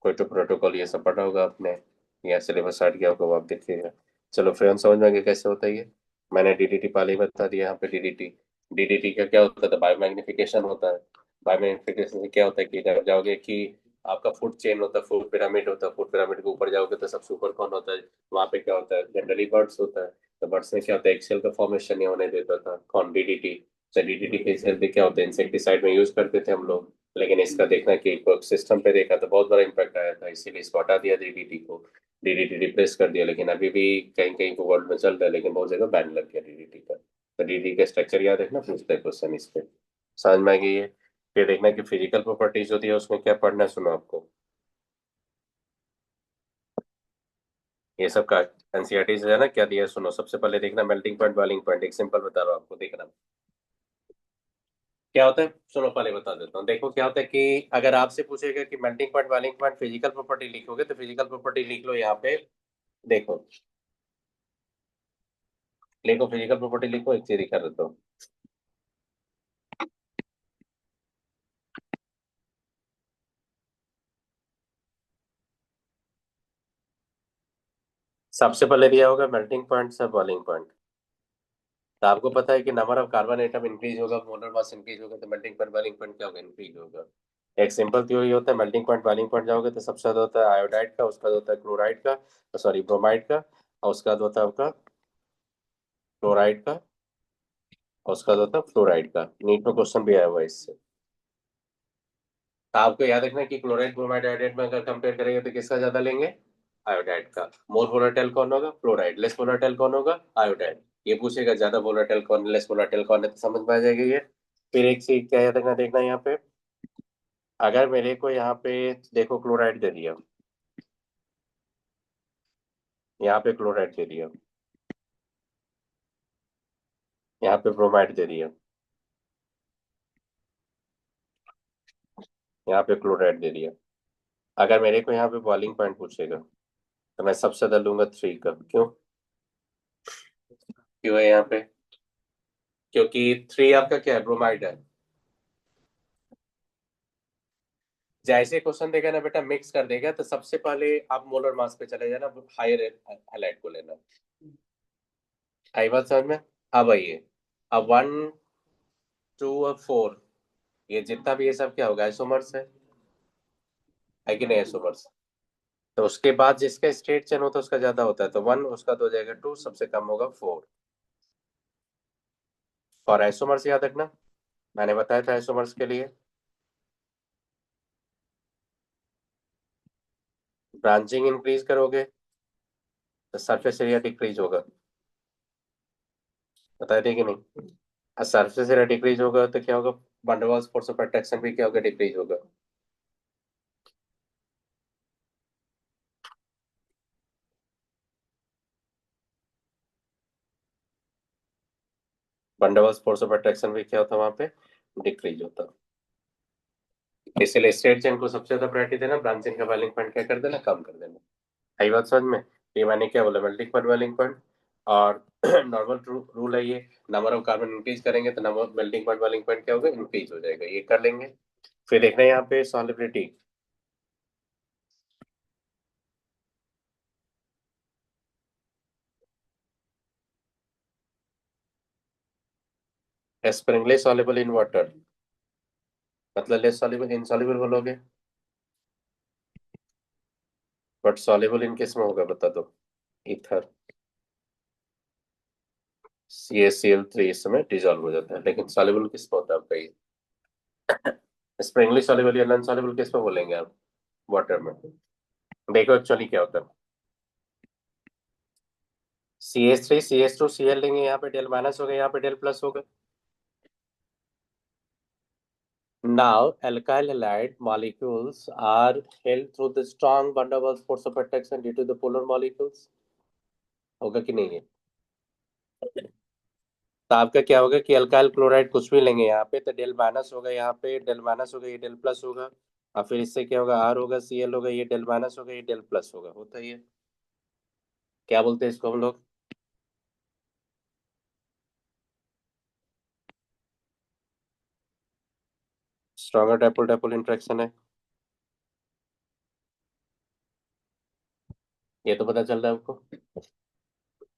कोई तो प्रोटोकॉल ये सब पढ़ा होगा आपने, या सिलेबस हट गया होगा वो आप देखिएगा, चलो फ्रेंड समझ में आ गया कैसे होता है ये, मैंने DDT पहले ही बता दिया यहाँ पे, DDT, DDT का क्या होता है, बायोमैग्निफिकेशन होता है, बायोमैग्निफिकेशन से क्या होता है कि जब जाओगे कि आपका फूड चेन होता है, फूड पिरामिड होता है, फूड पिरामिड के ऊपर जाओगे तो सबसे ऊपर कौन होता है, वहाँ पे क्या होता है जनरली बर्ड्स होता है, तो बर्ड्स में क्या होता है एक सेल का फॉर्मेशन नहीं होने देता था, कौन DDT, तो DDT के सेल पे क्या होता है इंसेक्टिसाइड में यूज करते थे हम लोग, लेकिन इसका देखना कि सिस्टम पे देखा तो बहुत बड़ा इम्पैक्ट आया था, इसीलिए इसको हटा दिया DDT को, DDT रिप्लेस कर दिया, लेकिन अभी भी कहीं कहीं को वर्ल्ड में चल रहा है, लेकिन बहुत जगह बैन लग गया DDT का, तो DDT का स्ट्रक्चर याद रखना, पूछते हैं क्वेश्चन इस पे, समझ में आ गई है, फिर देखना कि फिजिकल प्रॉपर्टीज होती है उसमें क्या पढ़ना है, सुनो आपको ये सब का एनसीईआरटी से है ना क्या दिया है, सुनो सबसे पहले देखना मेल्टिंग पॉइंट बॉइलिंग पॉइंट, एक सिंपल बता रहा हूँ आपको, देखना क्या होता है, सुनो पहले बता देता हूँ, देखो क्या होता है कि अगर आपसे पूछेगा कि melting point boiling point physical property लिखोगे तो फिजिकल प्रॉपर्टी लिख लो यहाँ पे, देखो लिखो, फिजिकल प्रॉपर्टी लिखो, एक चीज दिखा देता हूँ। सबसे पहले दिया होगा मेल्टिंग पॉइंट से बॉइलिंग पॉइंट। तो आपको पता है कि number of carbon atom increase होगा, मोलर मास इंक्रीज होगा, तो मेल्टिंग पॉइंट बॉइलिंग पॉइंट क्या होगा, इंक्रीज होगा। एक सिंपल थ्योरी होता है, मेल्टिंग पॉइंट बॉइलिंग पॉइंट जाओगे तो सबसे ज्यादा होता है आयोडाइड का, उसका होता है क्लोराइड का, सॉरी ब्रोमाइड का, और उसका होता है आपका क्लोराइड का, और उसका होता है फ्लोराइड का। नीट में क्वेश्चन भी आया हुआ है इससे। तो आपको याद रखना है कि क्लोराइड ब्रोमाइड आयोडाइड में अगर कंपेयर करेंगे तो किसका ज्यादा लेंगे, आयोडाइड का। मोर वोलेटाइल कौन होगा, फ्लोराइड। लेस वोलेटाइल कौन होगा, आयोडाइड। ये पूछेगा ज्यादा वोलेटाइल कौन, लेस वोलेटाइल कौन है, तो समझ में आ जाएगा ये। फिर एक चीज क्या याद रखना, देखना यहाँ पे, अगर मेरे को यहाँ पे देखो क्लोराइड दे दिया, यहाँ पे क्लोराइड दे दिया, यहाँ पे ब्रोमाइड दे दिया, यहाँ पे क्लोराइड दे दिया। अगर मेरे को यहाँ पे बॉइलिंग पॉइंट पूछेगा तो मैं सबसे ज्यादा लूंगा 3 का। क्यों, क्यों है यहाँ पे, क्योंकि 3 आपका क्या है, ब्रोमाइड है। जैसे क्वेश्चन देगा ना बेटा, मिक्स कर देगा, तो सबसे पहले आप मोलर मास पे चले जाना, हायर हाईलाइट को लेना। आई बात समझ में। अब आइए, अब 1 2 और 4, ये जितना भी ये सब क्या होगा, आइसोमर्स है कि नहीं आइसोमर्स। तो उसके बाद जिसका स्टेट चेंज होता है उसका ज्यादा होता है, तो 1 उसका तो हो जाएगा 2, सबसे कम होगा 4। और आइसोमर्स याद रखना, मैंने बताया था आइसोमर्स के लिए ब्रांचिंग इंक्रीज करोगे तो सरफेस एरिया डिक्रीज होगा, बताया थे कि नहीं। सरफेस एरिया डिक्रीज होगा तो क्या होगा, van der Waals force of attraction भी क्या होगा, डिक्रीज होगा। Van der Waals force of attraction भी क्या होता है वहां पे, डिक्रीज होता। इसलिए स्ट्रेट चेन को सबसे ज्यादा प्रायोरिटी देना, ब्रांचिंग का बॉइलिंग पॉइंट क्या कर देना, कम कर देना। आई बात समझ में। ये मैंने क्या बोला, मेल्टिंग पॉइंट बॉइलिंग पॉइंट। और नॉर्मल रूल है ये, नंबर ऑफ कार्बन इंक्रीज करेंगे तो number melting point boiling point क्या होगा, इंक्रीज हो जाएगा, ये कर लेंगे। फिर देखना है यहाँ पे सॉलिबिलिटी। एस्पिरिंगली सॉल्युबल इन वाटर, मतलब लेस सॉल्युबल, इनसॉल्युबल बोलोगे, बट सॉल्युबल इन किस में होगा बता दो, ईथर। CaCl3 इस समय डिजोल्व हो जाता है, लेकिन सॉल्युबल किस में होता है आपका ये, स्प्रिंगली सॉल्युबल या नॉन सॉल्युबल किस में बोलेंगे आप, वाटर में। देखो एक्चुअली क्या होता है, CH3 CH2 Cl लेंगे, यहाँ पे डेल माइनस होगा, यहाँ पे डेल प्लस होगा। Now, alkyl halide molecules are held through the strong van der Waals force of attraction due to the polar molecules, होगा कि नहीं है। तो आपका क्या होगा कि अल्काइल क्लोराइड कुछ भी लेंगे यहाँ पे तो डेल माइनस होगा, यहाँ पे डेल माइनस होगा, ये डेल प्लस होगा। और फिर इससे क्या होगा, आर होगा, Cl होगा, ये डेल माइनस होगा, ये डेल प्लस होगा, होता ही है। क्या बोलते हैं इसको हम लोग, स्ट्रॉन्गर डाइपोल डाइपोल इंटरेक्शन है। ये तो पता चल रहा है आपको।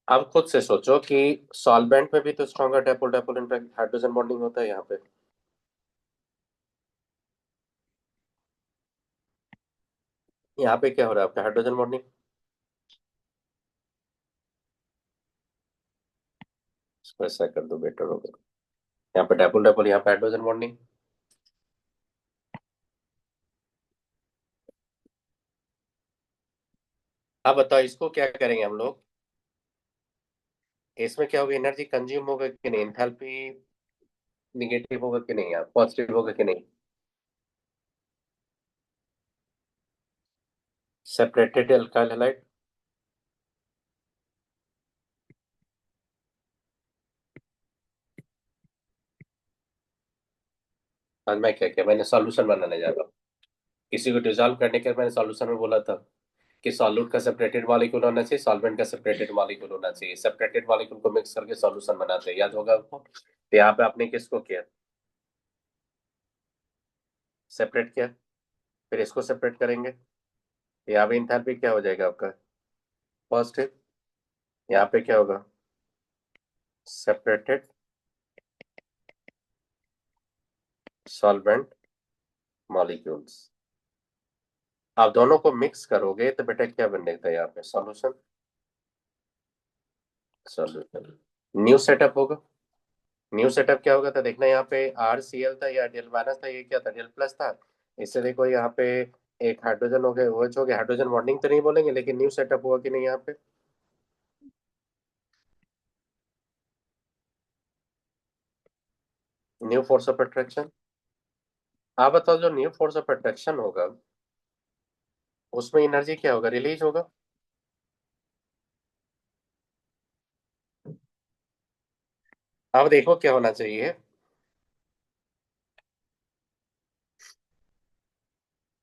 अब खुद से सोचो कि सॉल्वेंट में भी तो stronger dipole dipole interaction, hydrogen bonding होता है यहाँ पे। यहाँ पे क्या हो रहा है आपका, हाइड्रोजन बॉन्डिंग। इसको ऐसा कर दो, बेटर होगा। यहाँ पे डाइपोल डाइपोल, यहाँ पे हाइड्रोजन बॉन्डिंग। अब बताओ इसको क्या करेंगे हम लोग, इसमें क्या होगा, एनर्जी कंज्यूम होगा कि नहीं, एंथैल्पी निगेटिव होगा कि नहीं, आप पॉजिटिव होगा कि नहीं। Separated alkyl halide. आज मैं क्या किया, मैंने सॉल्यूशन बनाने जा रहा हूँ, किसी को डिजोल्व करने के मैंने सॉल्यूशन में बोला था। कि सॉल्यूट का सेपरेटेड मॉलिक्यूल होना चाहिए, सॉल्वेंट का सेपरेटेड मॉलिक्यूल होना चाहिए, सेपरेटेड मॉलिक्यूल को मिक्स करके सॉल्यूशन बनाते हैं, याद होगा आपको। तो यहाँ पे आपने किसको किया, सेपरेट किया, फिर इसको सेपरेट करेंगे, तो यहाँ पे इंथैल्पी क्या हो जाएगा आपका, पॉजिटिव। यहाँ पे क्या होगा, सेपरेटेड सॉल्वेंट मॉलिक्यूल्स। आप दोनों को मिक्स करोगे तो बेटा क्या बनेगा यहाँ पे, सॉल्यूशन, सॉल्यूशन। न्यू सेटअप होगा, न्यू सेटअप क्या होगा था, देखना यहाँ पे RCl था या डेल माइनस था, ये क्या था, डेल प्लस था। इससे देखो यहाँ पे एक हाइड्रोजन हो गया, वो हो गया, हाइड्रोजन बॉन्डिंग तो नहीं बोलेंगे, लेकिन न्यू सेटअप हुआ कि नहीं यहाँ पे, न्यू फोर्स ऑफ अट्रैक्शन। आप बताओ, जो न्यू फोर्स ऑफ अट्रैक्शन होगा उसमें एनर्जी क्या होगा, रिलीज होगा। अब देखो क्या होना चाहिए,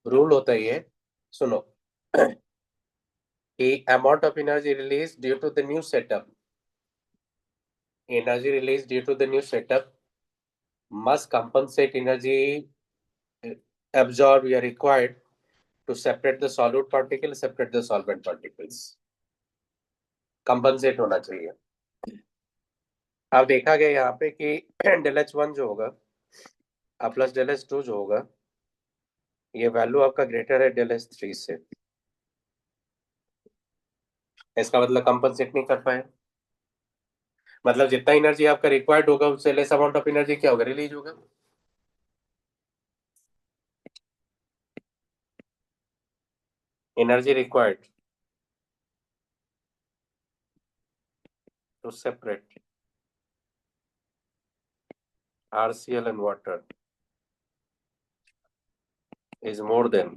रूल होता ही है, सुनो, कि amount of energy released due to the new setup, energy released due to the new setup must compensate energy absorbed or required to separate the solute particles, separate the solvent particles, compensate होना चाहिए। अब देखा गया यहाँ पे कि ΔH1 जो होगा अब प्लस ΔH2 जो होगा, ये वैल्यू आपका ग्रेटर है ΔH3 से, इसका मतलब कंपनसेट नहीं कर पाए, मतलब जितना एनर्जी आपका रिक्वायर्ड होगा उससे लेस अमाउंट ऑफ एनर्जी क्या होगा, रिलीज होगा। Energy required to separate RCl and water is more than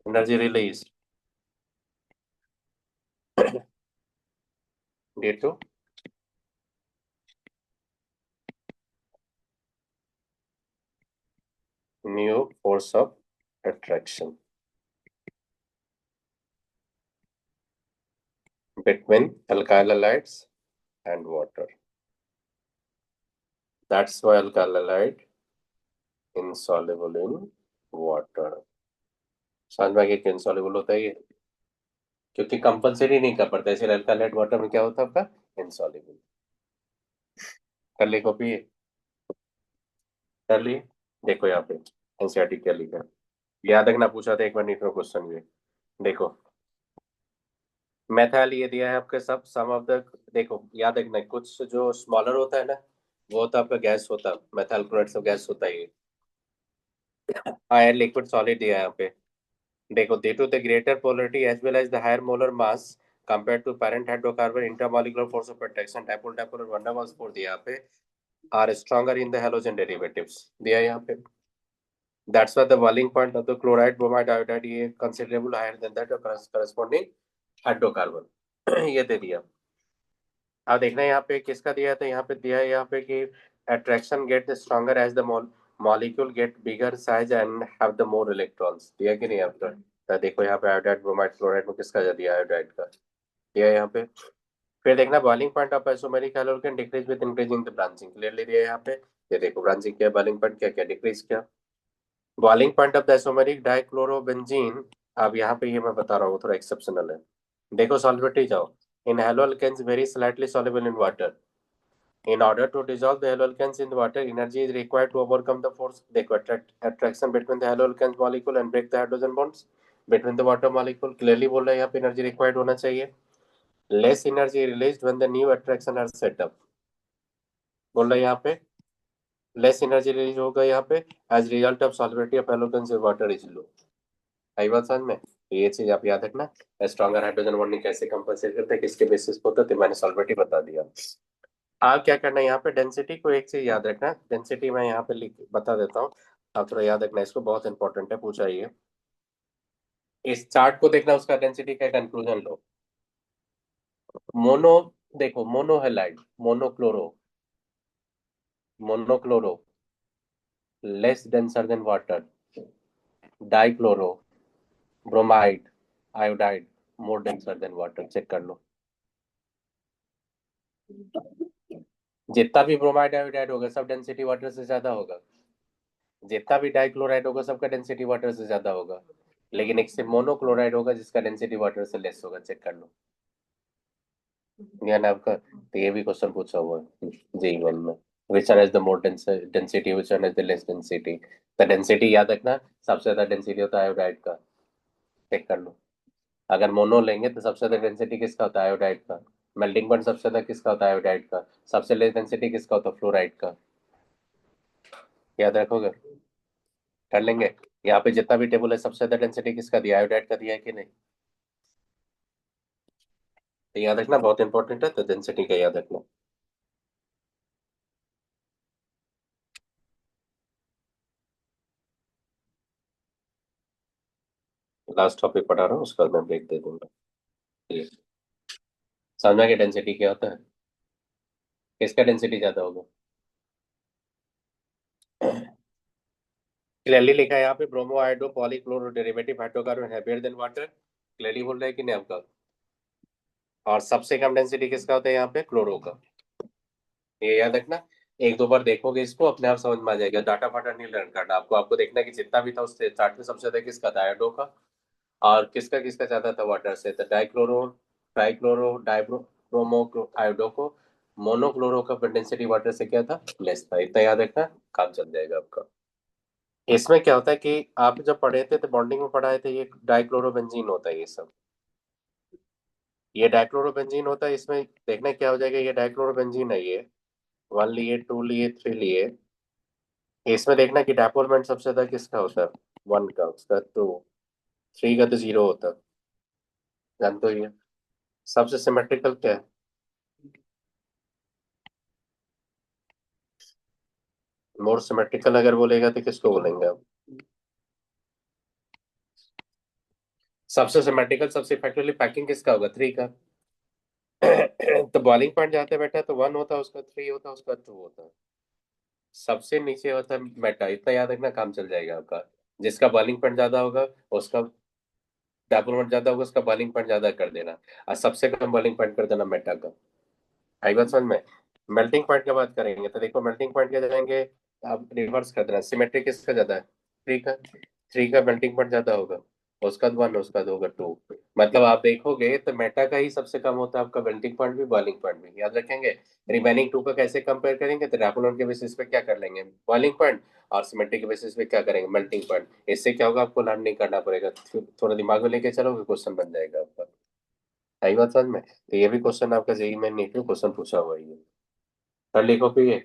energy released due to new force of attraction between alkyl halides and water. That's why alkyl halide insoluble in water. समझ में आ गया कि insoluble होता है ये, क्योंकि compulsory नहीं कर पड़ता, इसलिए अल्काइल हाइड वाटर में क्या होता है आपका, insoluble। कर ली कॉपी, कर ली। देखो यहाँ पे एनसीईआरटी क्या लिखा है, याद रखना, पूछा था एक बार नीट में क्वेश्चन भी। देखो मेथाइल ये दिया है आपके सब सम ऑफ द, देखो याद रखना कुछ जो स्मॉलर होता है ना, वो तो आपका गैस होता है, मेथाइल क्लोराइड सब गैस होता है ये। आयर लिक्विड सॉलिड दिया है यहाँ पे, देखो due to the greater polarity as well as the higher molar mass compared to parent hydrocarbon, intermolecular force of attraction dipole dipolar van der Waals force दिया यहाँ पे, are stronger in the halogen derivatives दिया है यहाँ पे। That's why the boiling point of the chloride, bromide, iodide ये considerable higher than that of corresponding hydrocarbon ये दे दिया। अब देखना यहाँ पे किसका दिया है, तो यहाँ पे दिया है यहाँ पे कि attraction get stronger as the molecule get bigger size and have the more electrons, दिया कि नहीं आपका। तो देखो यहाँ पे आयोडाइड ब्रोमाइड क्लोराइड में किसका दिया, आयोडाइड का दिया है यहाँ पे। फिर देखना boiling point of isomeric halogen can decrease with increasing the branching, clearly दिया है यहाँ पे। ये देखो ब्रांचिंग किया, बॉइलिंग पॉइंट क्या क्या डिक्रीज किया। Boiling point of the isomeric dichlorobenzene, अब यहाँ पे ये मैं बता रहा हूँ थोड़ा एक्सेप्शनल है। देखो सॉल्वेटी जाओ, in haloalkanes very slightly soluble in water. In order to dissolve the haloalkanes in the water, energy is required to overcome the force, देखो attraction between the haloalkanes molecule and break the hydrogen bonds between the water molecule, clearly बोल रहा है यहाँ पे energy required होना चाहिए। Less energy released when the new attraction are set up, बोल रहा है यहाँ पे लेस एनर्जी रिलीज होगा यहाँ पे as result of solubility of halogens in water is low। आई बात समझ में, तो ये चीज आप याद रखना, स्ट्रॉन्गर हाइड्रोजन बॉन्डिंग कैसे कंपनसेट करते हैं, किसके बेसिस पे होता है, तो मैंने सॉल्वेबिलिटी बता दिया। आप क्या करना है यहाँ पे, डेंसिटी को एक चीज याद रखना, डेंसिटी मैं यहाँ पे लिख बता देता हूँ, आप थोड़ा याद रखना इसको, बहुत इंपॉर्टेंट है, पूछा ये। इस चार्ट को देखना, उसका डेंसिटी का कंक्लूजन लो। मोनो, देखो monohalide, monochloro, monochloro less denser than water, dichloro, bromide, iodide, more denser than water. Check कर लो। जितना भी ब्रोमाइड आयोडाइड होगा सब डेंसिटी वाटर से ज्यादा होगा। जितना भी डाइक्लोराइड होगा सबका डेंसिटी वाटर से ज्यादा होगा। लेकिन एक से मोनोक्लोराइड होगा जिसका डेंसिटी वाटर से लेस होगा। चेक कर लो। ज्ञान आपका, तो ये भी क्वेश्चन पूछा हुआ है जी वन में। Which one is the more density, which one is the less density. The density याद रखना, सबसे ज्यादा डेंसिटी होता है आयोडाइड का। चेक कर लो। अगर मोनो लेंगे तो सबसे ज्यादा डेंसिटी किसका होता है? आयोडाइड का। मेल्टिंग पॉइंट सबसे ज्यादा किसका होता है? आयोडाइड का। सबसे लेस डेंसिटी किसका होता है? फ्लोराइड का। याद रखोगे? कर लेंगे। यहाँ पे जितना भी टेबल है सबसे ज्यादा डेंसिटी किसका दिया? आयोडाइड का दिया है कि नहीं? तो याद रखना, बहुत इंपॉर्टेंट है, तो डेंसिटी का याद रखना। लास्ट टॉपिक पढ़ा रहा हूँ, उसका मैं ब्रेक दे दूंगा। ये समझना कि डेंसिटी क्या होता है, किसका डेंसिटी ज्यादा होगा। क्लियरली लिखा है यहाँ पे, bromo iodo polychloro derivative hydrocarbon heavier than water. Clearly बोल रहा है कि नहीं आपका? और सबसे कम डेंसिटी किसका होता है यहाँ पे? क्लोरो का। ये याद रखना। एक दो बार देखोगे इसको अपने आप समझ में आ जाएगा, डाटा फाटा नहीं लर्न करना आपको। आपको देखना कि जितना भी था उससे चार्ट में सबसे ज्यादा किसका था? आयोडो का। और किसका किसका ज्यादा था वाटर से? तो डाइक्लोरो, ट्राइक्लोरो, डाइब्रोमो आयोडो को। मोनोक्लोरो का डेंसिटी वाटर से क्या था? लेस था। इतना याद रखना, काम चल जाएगा आपका। इसमें क्या होता है कि आप जब पढ़े थे तो बॉन्डिंग में पढ़ाए थे, ये डाइक्लोरोबेंजीन होता है ये सब। ये डाइक्लोरोबेंजीन होता है। इसमें देखना क्या हो जाएगा, ये डाइक्लोरोबेंजीन है ये। वन लिए, टू लिए, थ्री लिए। इसमें देखना कि डायपोलमेंट सबसे ज्यादा किसका होता है? वन का, उसका टू, थ्री का तो जीरो होता है। जानते हो ये। सबसे सिमेट्रिकल क्या है? मोर सिमेट्रिकल अगर बोलेगा तो किसको बोलेंगे आप? सबसे सिमेट्रिकल सबसे इफेक्टिवली पैकिंग किसका होगा? थ्री का। तो बॉइलिंग पॉइंट जाते बैठा तो वन होता है उसका, थ्री होता है उसका, टू होता है। सबसे नीचे होता है मेटा। इतना याद रखना, काम चल जाएगा आपका। जिसका बॉइलिंग पॉइंट ज्यादा होगा उसका डेवलपमेंट ज्यादा होगा, उसका बॉइलिंग पॉइंट ज्यादा कर देना। और सबसे कम बॉइलिंग पॉइंट कर देना मेटा का। आई बात समझ में? मेल्टिंग पॉइंट की बात करेंगे तो देखो, मेल्टिंग पॉइंट क्या जाएंगे, आप रिवर्स कर देना। सिमेट्री किसका ज्यादा है? थ्री का। थ्री का मेल्टिंग पॉइंट ज्यादा होगा, उसका वन, उसका दो होगा टू। मतलब आप देखोगे तो मेटा का ही सबसे कम होता है आपका मेल्टिंग पॉइंट भी, बॉइलिंग पॉइंट भी। याद रखेंगे। रिमेनिंग टू का कैसे कंपेयर करेंगे, तो रैपोलॉन के बेसिस पे क्या कर लेंगे? Boiling point. और सिमेट्री के बेसिस पे क्या करेंगे? Melting point. इससे क्या होगा, आपको लर्न नहीं करना पड़ेगा, थोड़ा दिमाग में लेके चलोगे क्वेश्चन बन जाएगा आपका। सही बात समझ में? तो ये भी क्वेश्चन आपका जेई में नहीं क्वेश्चन पूछा हुआ है ये। कर लिखो फिर ये।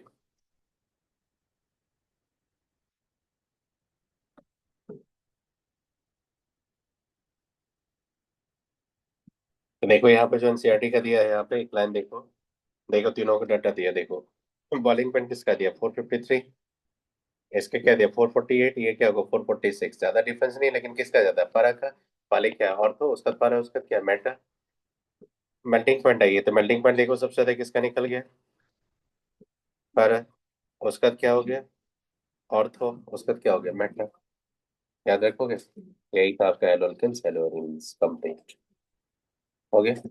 तो देखो यहाँ पे जो एनसीईआरटी का दिया है, यहाँ पे एक लाइन देखो। देखो तीनों का डाटा दिया देखो। बॉलिंग पेन किसका दिया? 453। इसके क्या दिया? 448। ये क्या होगा? 446। ज्यादा डिफरेंस नहीं, लेकिन किसका ज्यादा फर्क है? वाले क्या है? और तो उसका फर्क है, उसका क्या मेटा। मेल्टिंग पॉइंट है ये, तो मेल्टिंग पॉइंट देखो सबसे ज्यादा किसका निकल गया? फर्क। उसका क्या हो गया? और तो उसका क्या हो गया? मेटा। याद रखोगे। यही था आपका एल्केन्स एल्योरीन्स कंप्लीट हो गया।